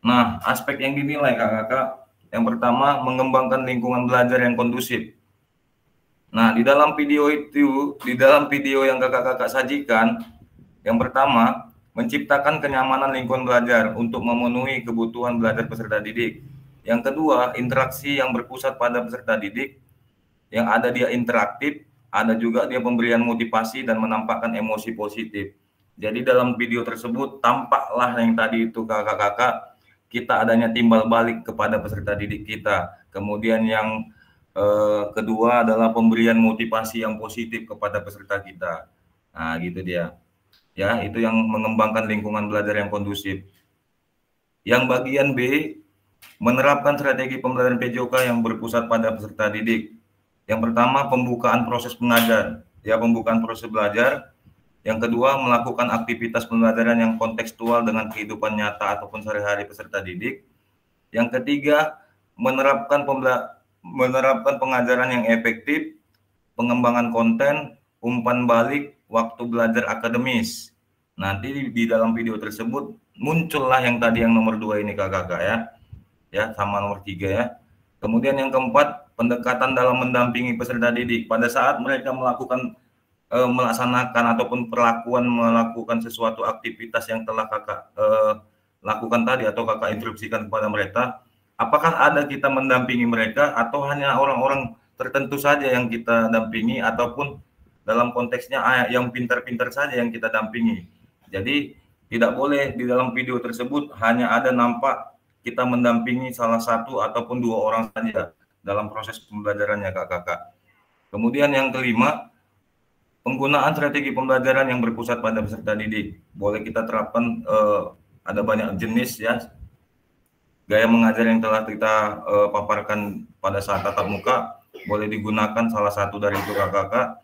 Nah, aspek yang dinilai kakak-kakak, Yang pertama, mengembangkan lingkungan belajar yang kondusif. Nah, di dalam video yang kakak-kakak sajikan, yang pertama, menciptakan kenyamanan lingkungan belajar untuk memenuhi kebutuhan belajar peserta didik. Yang kedua, interaksi yang berpusat pada peserta didik, yang ada dia interaktif, ada juga dia pemberian motivasi dan menampakkan emosi positif. Jadi dalam video tersebut tampaklah yang tadi itu kakak-kakak, kita adanya timbal balik kepada peserta didik kita. Kemudian yang kedua adalah pemberian motivasi yang positif kepada peserta kita. Nah, gitu dia. Ya, itu yang mengembangkan lingkungan belajar yang kondusif. Yang bagian B, menerapkan strategi pembelajaran PJOK yang berpusat pada peserta didik. Yang pertama, pembukaan proses pengajar, ya, pembukaan proses belajar. Yang kedua, melakukan aktivitas pembelajaran yang kontekstual dengan kehidupan nyata ataupun sehari-hari peserta didik. Yang ketiga, menerapkan pengajaran yang efektif, pengembangan konten, umpan balik, waktu belajar akademis. Nanti di dalam video tersebut muncullah yang tadi yang nomor 2 ini kakak-kakak ya. Ya, sama nomor 3 ya. Kemudian yang keempat, pendekatan dalam mendampingi peserta didik pada saat mereka melaksanakan ataupun melakukan sesuatu aktivitas yang telah kakak lakukan tadi atau kakak instruksikan kepada mereka, apakah ada kita mendampingi mereka atau hanya orang-orang tertentu saja yang kita dampingi ataupun dalam konteksnya yang pintar-pintar saja yang kita dampingi. Jadi tidak boleh di dalam video tersebut hanya ada nampak kita mendampingi salah satu ataupun 2 orang saja dalam proses pembelajarannya kakak-kakak. Kemudian yang kelima, penggunaan strategi pembelajaran yang berpusat pada peserta didik. Boleh kita terapkan, ada banyak jenis ya, gaya mengajar yang telah kita paparkan pada saat tatap muka, boleh digunakan salah satu dari itu kakak-kakak.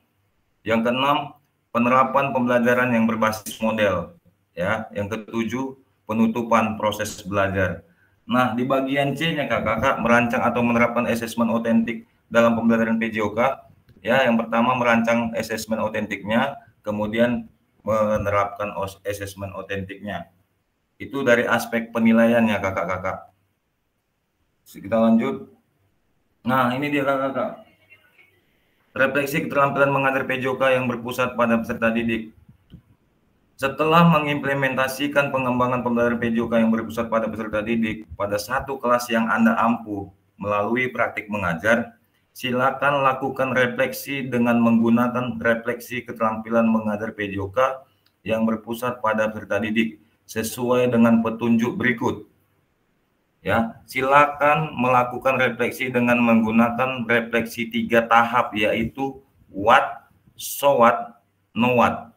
Yang keenam, penerapan pembelajaran yang berbasis model. Ya, yang ketujuh, penutupan proses belajar. Nah, di bagian C-nya kakak-kakak, merancang atau menerapkan asesmen otentik dalam pembelajaran PJOK. Ya, yang pertama merancang asesmen otentiknya, kemudian menerapkan asesmen otentiknya. Itu dari aspek penilaiannya kakak-kakak. Kita lanjut. Nah, ini dia kakak-kakak. Refleksi keterampilan mengajar PJOK yang berpusat pada peserta didik. Setelah mengimplementasikan pengembangan pembelajaran PJOK yang berpusat pada peserta didik pada satu kelas yang Anda ampuh melalui praktik mengajar, silakan lakukan refleksi dengan menggunakan refleksi keterampilan mengajar PJOK yang berpusat pada peserta didik sesuai dengan petunjuk berikut. Ya, silakan melakukan refleksi dengan menggunakan refleksi 3 tahap, yaitu what, so what, know what.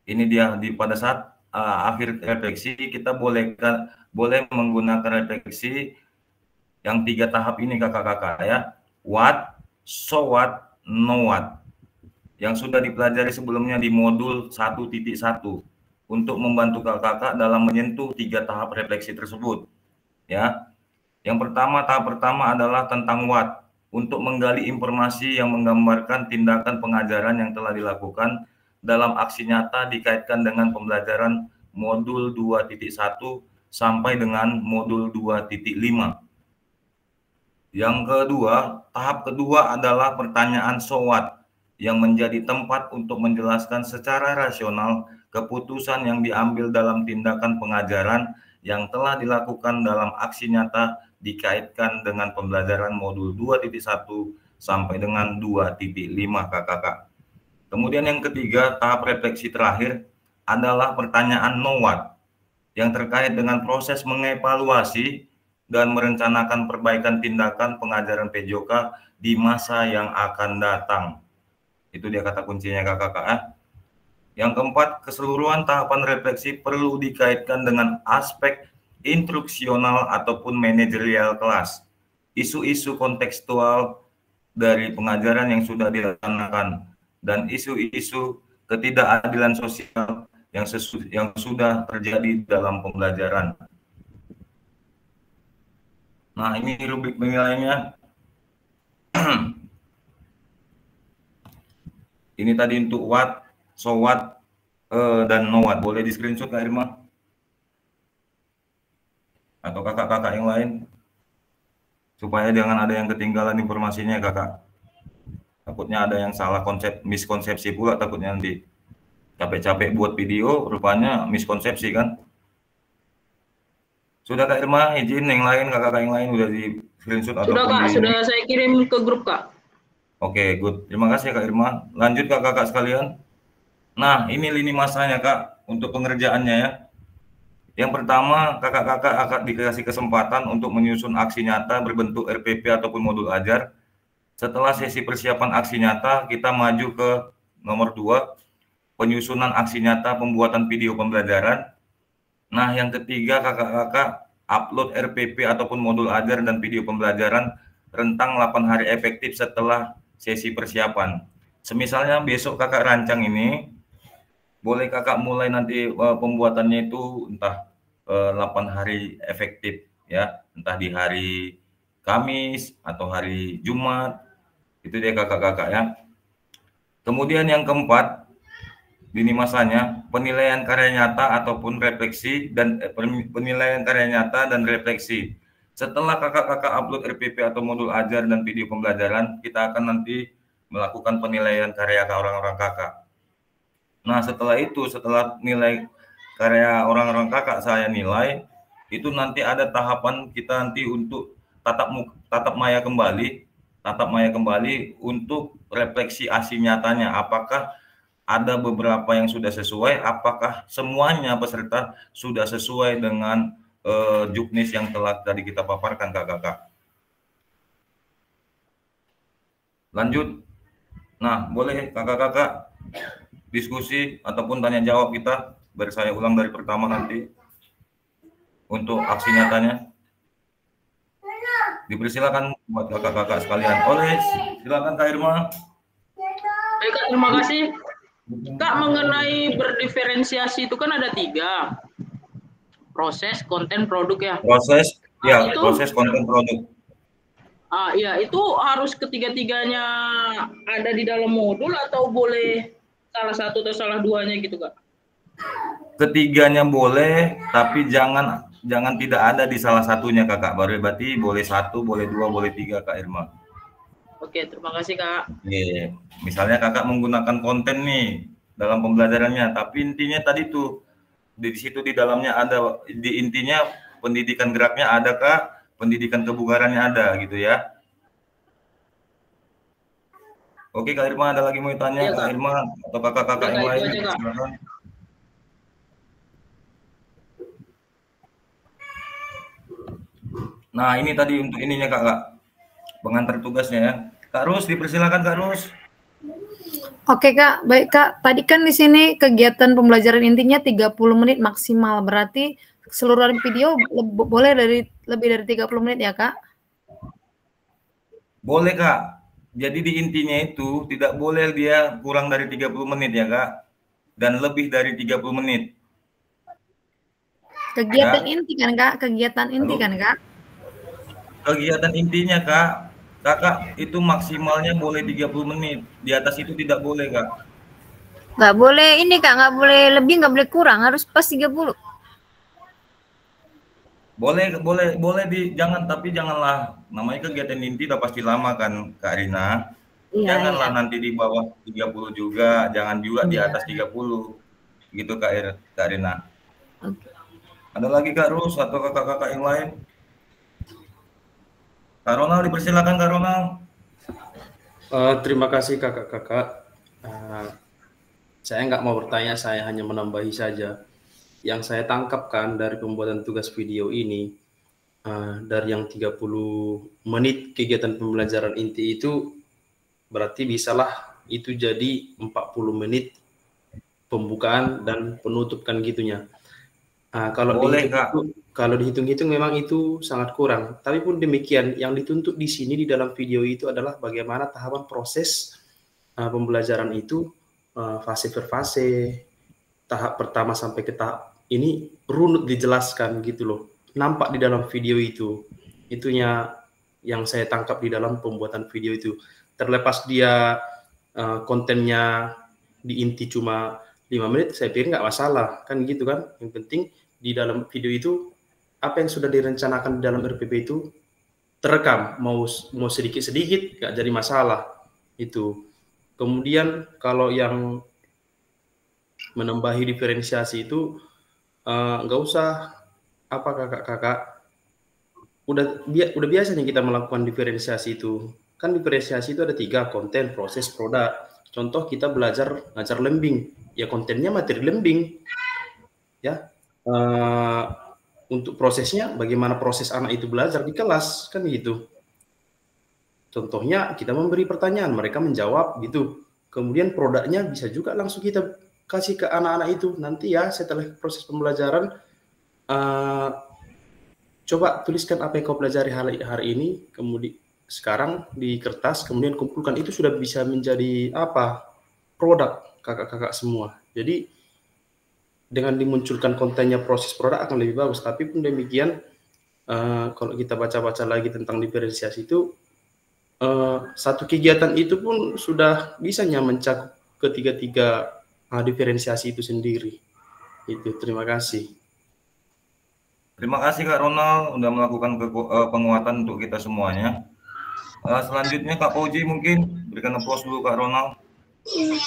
Ini dia pada saat akhir refleksi kita boleh menggunakan refleksi yang 3 tahap ini kakak-kakak ya. What, so what, know what. Yang sudah dipelajari sebelumnya di modul 1.1 untuk membantu kakak-kakak dalam menyentuh 3 tahap refleksi tersebut. Ya. Yang pertama, tahap pertama adalah tentang what, untuk menggali informasi yang menggambarkan tindakan pengajaran yang telah dilakukan dalam aksi nyata dikaitkan dengan pembelajaran modul 2.1 sampai dengan modul 2.5. Yang kedua, tahap kedua adalah pertanyaan so what, yang menjadi tempat untuk menjelaskan secara rasional keputusan yang diambil dalam tindakan pengajaran yang telah dilakukan dalam aksi nyata dikaitkan dengan pembelajaran modul 2.1 sampai dengan 2.5 kakak-kakak. Kemudian yang ketiga, tahap refleksi terakhir adalah pertanyaan know what, yang terkait dengan proses mengevaluasi dan merencanakan perbaikan tindakan pengajaran PJOK di masa yang akan datang. Itu dia kata kuncinya kakak-kakak. Yang keempat, keseluruhan tahapan refleksi perlu dikaitkan dengan aspek instruksional ataupun manajerial kelas, isu-isu kontekstual dari pengajaran yang sudah dilaksanakan, dan isu-isu ketidakadilan sosial yang sudah terjadi dalam pembelajaran. Nah, ini rubrik penilaiannya. Ini tadi untuk what, so what, dan know what. Boleh di screenshot Kak Irma? Atau kakak-kakak yang lain? supaya jangan ada yang ketinggalan informasinya kakak. Takutnya ada yang salah miskonsepsi pula, takutnya nanti capek-capek buat video, rupanya miskonsepsi kan. Sudah Kak Irma, izin yang lain kakak yang lain udah di screenshot atau sudah Kak, sudah saya kirim ke grup Kak. Oke, good. Terima kasih Kak Irma. Lanjut kakak sekalian. Nah, ini lini masanya Kak untuk pengerjaannya ya. Yang pertama, kakak-kakak akan dikasih kesempatan untuk menyusun aksi nyata berbentuk RPP ataupun modul ajar. Setelah sesi persiapan aksi nyata, kita maju ke nomor 2, penyusunan aksi nyata pembuatan video pembelajaran. Nah, yang ketiga, kakak-kakak upload RPP ataupun modul ajar dan video pembelajaran rentang 8 hari efektif setelah sesi persiapan. Semisalnya besok kakak rancang ini, boleh kakak mulai nanti pembuatannya itu entah 8 hari efektif ya, entah di hari Kamis atau hari Jumat, itu dia kakak-kakak ya. Kemudian yang keempat, lini masanya penilaian karya nyata ataupun refleksi dan penilaian karya nyata dan refleksi. Setelah kakak-kakak upload RPP atau modul ajar dan video pembelajaran, kita akan nanti melakukan penilaian karya orang-orang kakak. Nah, setelah itu, setelah nilai karya orang-orang kakak saya nilai, itu nanti ada tahapan kita nanti untuk tatap maya kembali untuk refleksi aksi nyatanya. Apakah ada beberapa yang sudah sesuai, apakah semuanya peserta sudah sesuai dengan juknis yang telah tadi kita paparkan kakak-kakak. Lanjut. Nah, boleh kakak-kakak diskusi ataupun tanya jawab kita, biar saya ulang dari pertama nanti untuk aksi nyatanya. Dipersilakan buat kakak-kakak sekalian. Oleh, silakan Kak Irma. Baik Kak, terima kasih. Kak, mengenai berdiferensiasi itu kan ada 3. Proses, konten, produk ya. Proses, ya, proses, konten, produk. Iya, itu harus ketiga-tiganya ada di dalam modul atau boleh salah satu atau salah duanya gitu Kak? Ketiganya boleh, tapi jangan tidak ada di salah satunya kakak. Baru berarti boleh 1, boleh 2, boleh 3 Kak Irma. Oke, terima kasih Kak. Oke. Misalnya kakak menggunakan konten nih dalam pembelajarannya, tapi intinya tadi tuh di situ di dalamnya ada, di intinya pendidikan geraknya ada Kak, pendidikan kebugarannya ada gitu ya. Oke Kak Irma, ada lagi mau tanya ya, Kak Irma atau kakak-kakak yang lain? Silakan. Nah, ini tadi untuk ininya Kak, pengantar tugasnya ya. Kak Rus, dipersilakan Kak Rus. Oke Kak, baik Kak. Tadi kan di sini kegiatan pembelajaran intinya 30 menit maksimal. Berarti keseluruhan video boleh lebih dari 30 menit ya Kak? Boleh Kak. Jadi di intinya itu tidak boleh dia kurang dari 30 menit ya Kak. Dan lebih dari 30 menit. Kegiatan inti kan Kak? Kegiatan inti kan Kak? Kegiatan intinya Kak. Kakak itu maksimalnya boleh 30 menit. Di atas itu tidak boleh Kak. Nggak boleh ini Kak, nggak boleh lebih, nggak boleh kurang, harus pas 30. Boleh jangan, tapi janganlah, namanya kegiatan inti udah pasti lama kan Kak Rina. Iya, janganlah nanti di bawah 30 juga, jangan juga di atas 30. Gitu Kak Rina. Okay. Ada lagi Kak Rus atau kakak-kakak yang lain? Kak Ronald, dipersilakan Kak Ronald. Terima kasih kakak-kakak. Saya nggak mau bertanya, saya hanya menambahi saja. Yang saya tangkapkan dari pembuatan tugas video ini, dari yang 30 menit kegiatan pembelajaran inti itu, berarti bisalah itu jadi 40 menit pembukaan dan penutup kan gitunya. Kalau dihitung-hitung memang itu sangat kurang. Tapi pun demikian, yang dituntut di sini di dalam video itu adalah bagaimana tahapan proses pembelajaran itu fase per fase, tahap pertama sampai ke tahap ini runut dijelaskan gitu loh. Nampak di dalam video itu. Itunya yang saya tangkap di dalam pembuatan video itu. Terlepas dia kontennya di inti cuma 5 menit, saya pikir nggak masalah kan gitu kan. Yang penting di dalam video itu apa yang sudah direncanakan di dalam RPP itu terekam, mau sedikit-sedikit nggak jadi masalah itu. Kemudian kalau yang menambahi diferensiasi itu nggak usah apa kakak-kakak, udah biasanya kita melakukan diferensiasi itu. Kan diferensiasi itu ada 3, konten, proses, produk. Contoh kita ngajar lembing, ya kontennya materi lembing, ya. Untuk prosesnya, bagaimana proses anak itu belajar di kelas, kan gitu. Contohnya kita memberi pertanyaan, mereka menjawab gitu. Kemudian produknya bisa juga langsung kita kasih ke anak-anak itu. Nanti ya setelah proses pembelajaran, coba tuliskan apa yang kau pelajari hari ini, kemudian sekarang di kertas, kemudian kumpulkan, itu sudah bisa menjadi apa? Produk kakak-kakak semua. Jadi dengan dimunculkan kontennya proses produk akan lebih bagus. Tapi pun demikian, kalau kita baca-baca lagi tentang diferensiasi itu, satu kegiatan itu pun sudah bisa mencakup ketiga-tiga diferensiasi itu sendiri. Itu, terima kasih. Terima kasih Kak Ronald udah melakukan penguatan untuk kita semuanya. Selanjutnya Kak Fauji, mungkin berikan applause dulu Kak Ronald.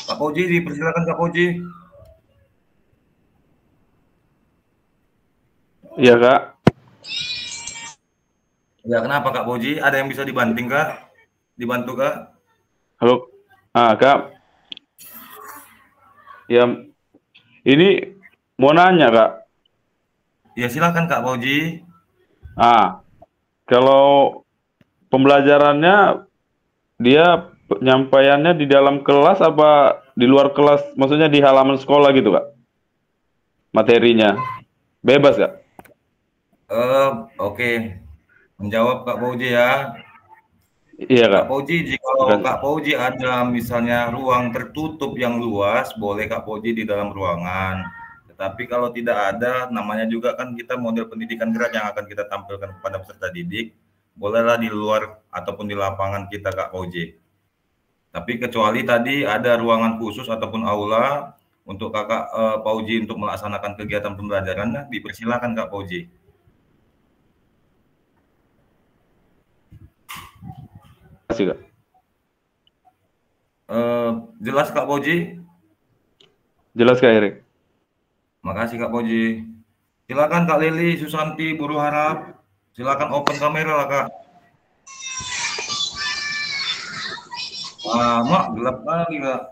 Kak Fauji, dipersilakan Kak Fauji. Iya Kak. Ya, kenapa Kak Fauji? Ada yang bisa dibanting Kak? Dibantu Kak? Halo. Kak. Ya, ini mau nanya Kak. Ya silakan Kak Fauji. Kalau pembelajarannya dia penyampaiannya di dalam kelas apa di luar kelas, maksudnya di halaman sekolah gitu Kak? Materinya bebas Kak? Oke. Menjawab Kak Fauji ya. Iya Kak. Kak Fauji, jika Kak Fauji ada misalnya ruang tertutup yang luas, boleh Kak Fauji di dalam ruangan. Tetapi kalau tidak ada, namanya juga kan kita model pendidikan gerak yang akan kita tampilkan kepada peserta didik, bolehlah di luar ataupun di lapangan kita Kak Fauji. Tapi kecuali tadi ada ruangan khusus ataupun aula untuk Kakak Fauji untuk melaksanakan kegiatan pembelajarannya, dipersilakan Kak Fauji. Terima kasih Kak. Jelas Kak Fauji? Jelas Kak Erik. Makasih Kak Fauji. Silakan Kak Lili Susanti Buruh Harap. Silakan open kamera lah Kak. Mak gelap lagi Kak.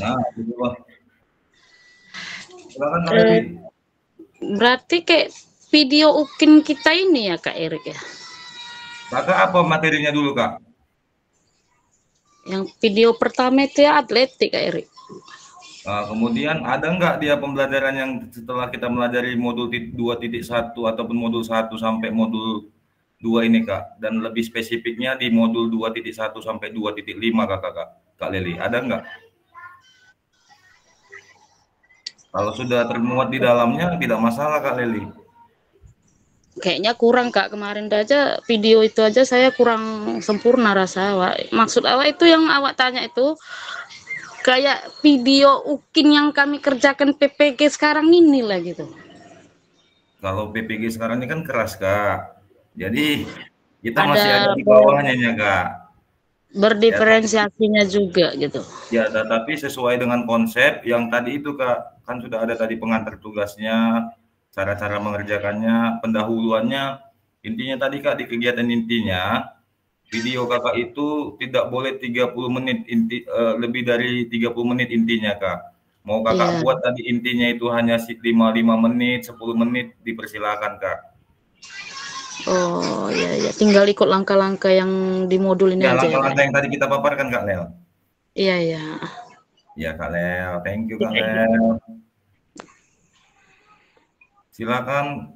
Nah, silakan Kak Lili. Berarti kayak video UKIN kita ini ya Kak Erik ya? Kakak apa materinya dulu Kak? Yang video pertama itu ya atletik Kak Erik. Kemudian ada nggak dia pembelajaran yang setelah kita melajari modul 2.1 ataupun modul 1 sampai modul 2 ini Kak? Dan lebih spesifiknya di modul 2.1 sampai 2.5 Kak Lili, ada nggak? Kalau sudah termuat di dalamnya tidak masalah Kak Lili. Kayaknya kurang Kak, kemarin aja video itu aja saya kurang sempurna rasa awak. Maksud awak itu yang awak tanya itu kayak video UKIN yang kami kerjakan PPG sekarang ini lah gitu. Kalau PPG sekarang ini kan keras Kak, jadi kita masih ada di bawahnya ya Kak. Berdiferensiasinya juga gitu. Ya, tetapi sesuai dengan konsep yang tadi itu Kak, kan sudah ada tadi pengantar tugasnya, cara-cara mengerjakannya, pendahuluannya. Intinya tadi Kak, di kegiatan intinya video Kakak itu tidak boleh 30 menit lebih dari 30 menit intinya Kak. Mau Kakak buat tadi intinya itu hanya 5 menit, 10 menit dipersilakan Kak. Oh iya, tinggal ikut langkah-langkah yang di modul ini aja. Langkah-langkah yang tadi kita paparkan Kak Lel. Iya. Ya Kak Lel, thank you Kak Lel. Silakan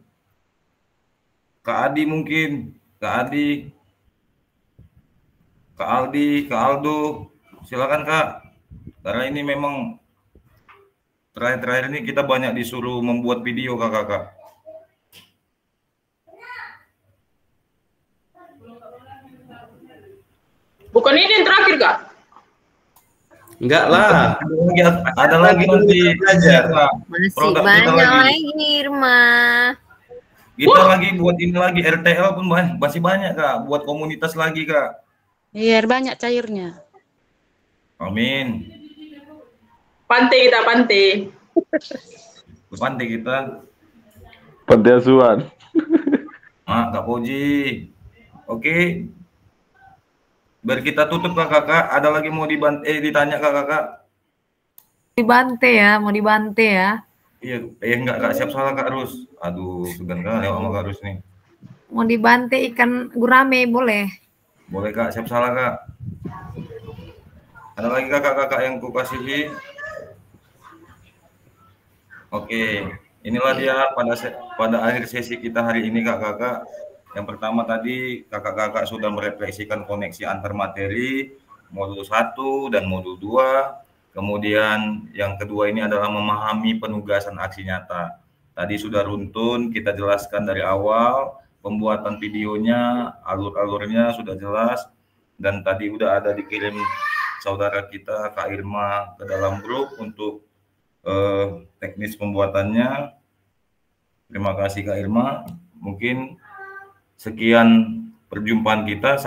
Kak Adi mungkin, Kak Adi, Kak Aldi, Kak Aldo, silakan Kak. Karena ini memang terakhir-terakhir ini kita banyak disuruh membuat video Kakak. Bukan ini yang terakhir Kak? Enggak lah. Ada lagi nanti belajar. Masih banyak lagi Irma. Kita lagi buat ini lagi, RTL pun masih banyak Kak, buat komunitas lagi Kak. Biar banyak cairnya. Amin. Pantai kita, pantai. Pantai kita. Pantai asuhan. Kak Puji. Oke. Biar kita tutup Kakak. Ada lagi mau ditanya Kakak? Dibantai ya, mau dibantai ya. Iya, enggak Kak, siap salah Kak Rus. Aduh, segan kali sama Kak Rus nih. Mau dibantai ikan gurame boleh? Boleh Kak, siap salah Kak. Ada lagi kakak-kakak yang ku kasihi? Oke, inilah dia pada akhir sesi kita hari ini kakak-kakak. Yang pertama tadi kakak-kakak sudah merefleksikan koneksi antar materi modul 1 dan modul 2. Kemudian yang kedua ini adalah memahami penugasan aksi nyata. Tadi sudah runtun kita jelaskan dari awal, pembuatan videonya, alur-alurnya sudah jelas, dan tadi udah ada dikirim saudara kita Kak Irma ke dalam grup untuk teknis pembuatannya. Terima kasih Kak Irma. Mungkin sekian perjumpaan kita.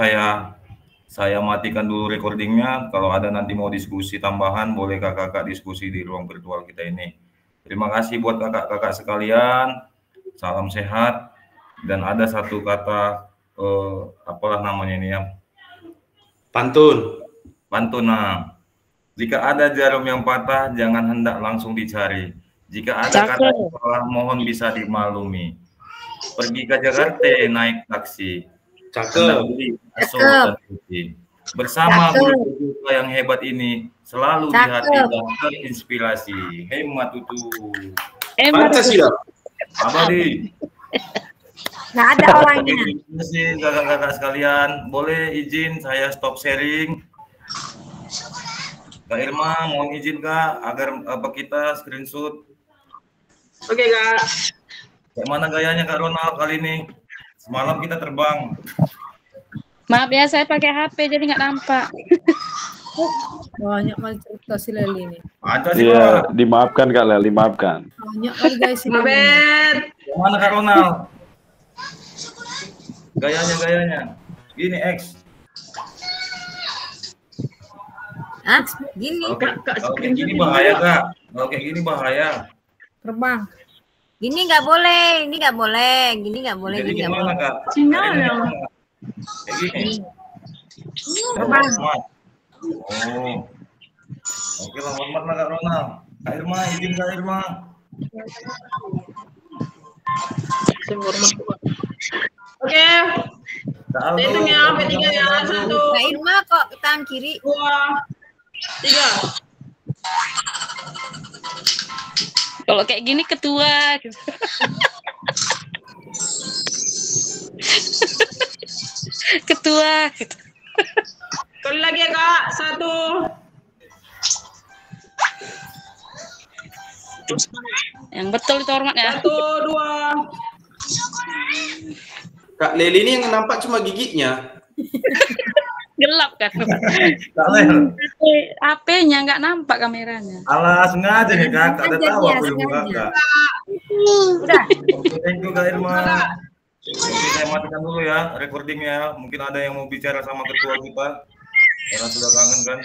Saya matikan dulu recordingnya. Kalau ada nanti mau diskusi tambahan, boleh kakak-kakak diskusi di ruang virtual kita ini. Terima kasih buat kakak-kakak sekalian. Salam sehat. Dan ada satu kata, apalah namanya ini ya? Pantun. Pantun. Nah, jika ada jarum yang patah, jangan hendak langsung dicari. Jika ada kata yang salah, mohon bisa dimaklumi. Pergi ke Jakarta naik taksi. Hendak beli bakso dan roti. Bersama guru kita yang hebat ini, selalu di hati dan terinspirasi. Hemat tutu. Pancasila. Abadi. Nggak ada orangnya. Terima kasih kakak-kakak sekalian. Boleh izin saya stop sharing. Kak Irma, mohon izin Kak, agar kita screenshot. Oke Kak. Kayak mana gayanya Kak Ronald kali ini? Semalam kita terbang. Maaf ya, saya pakai HP jadi nggak nampak. Banyak kali cerita si Leli ini. Ada sih Iya, dimaafkan Kak Leli, dimaafkan. Banyak kali guys si Leli. Kayak mana Kak Ronald? Gayanya. Gini X. Gini. Oke, gini bahaya Kak. Oke, gini bahaya. Terbang. Gini nggak boleh, ini nggak boleh, gini nggak boleh, Jadi gini nggak gimana boleh. Kak? Sinyalnya. Kayak gini. Terbang. Oh. Oke lah, hormat lah Kak Ronald. Kak Irma, izin Kak Irma. Oke. Hitung ya, P3 ya. 1. Kak Irma kok tangan kiri. 2, 3. Kalau kayak gini ketua. Gitu. Ketua. Gitu. Sekali lagi ya Kak. 1. Yang betul itu hormatnya. 1, 2. Kak Leli ini yang nampak cuma giginya. Gelap kan. HP-nya nggak nampak kameranya. Alah, sengaja nih Kak. Ada tahu aku yang Kakak. Udah. Thank you Kak Irma. Oke, saya matikan dulu ya recordingnya. Mungkin ada yang mau bicara sama ketua kita. Karena sudah kangen kan.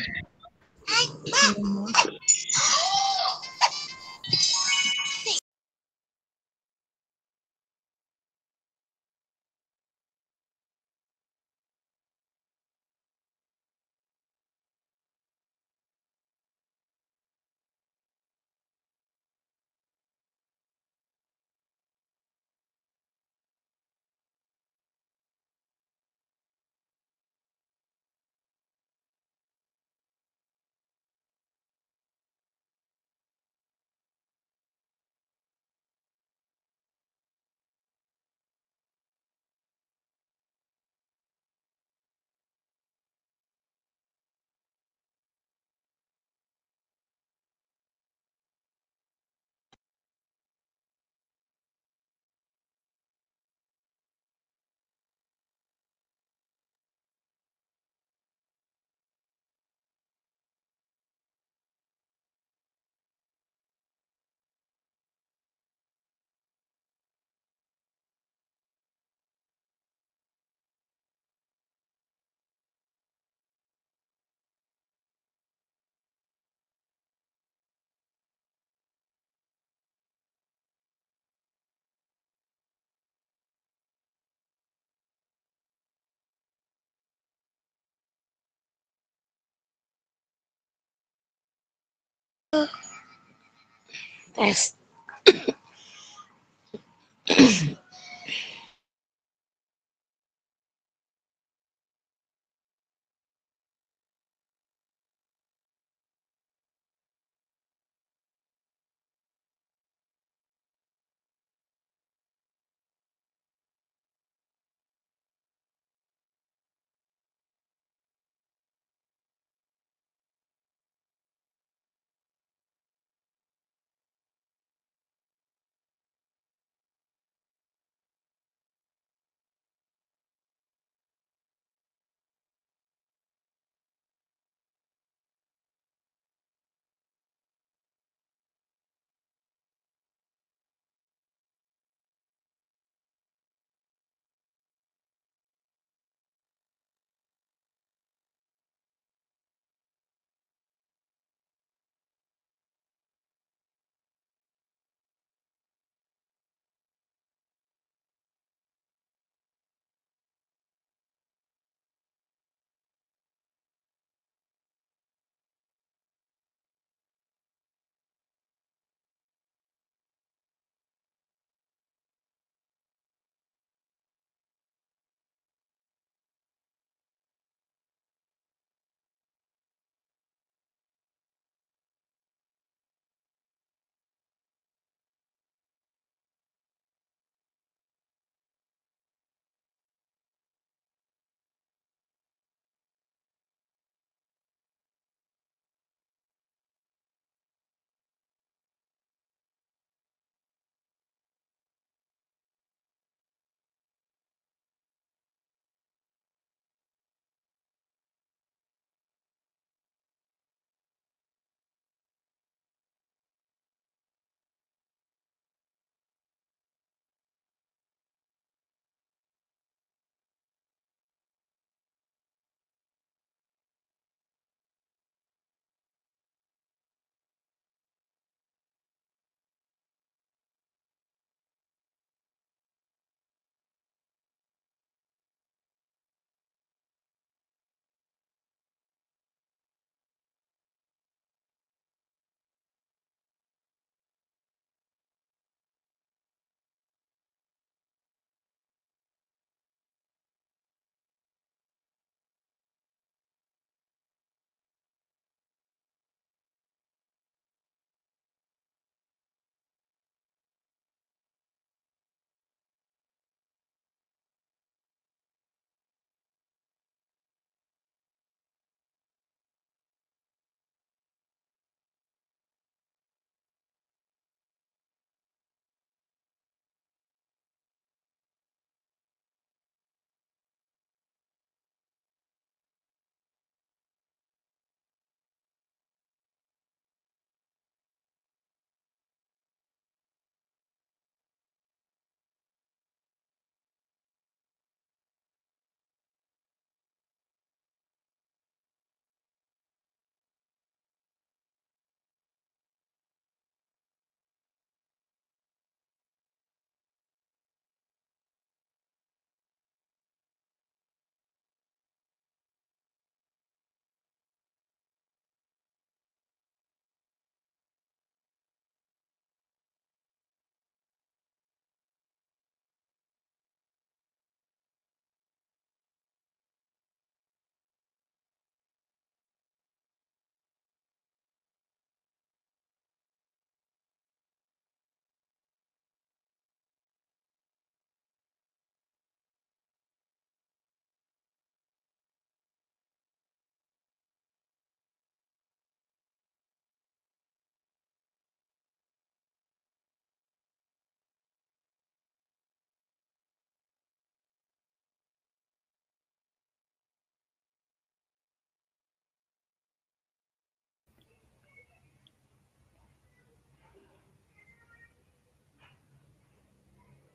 Tes.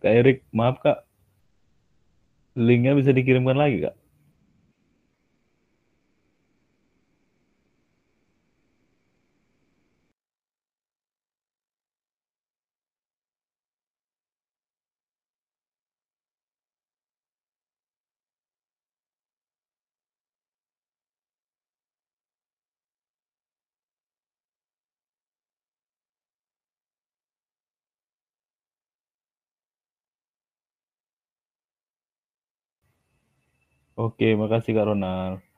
Kak Erik, maaf Kak, linknya bisa dikirimkan lagi Kak? Oke, makasih Kak Ronald.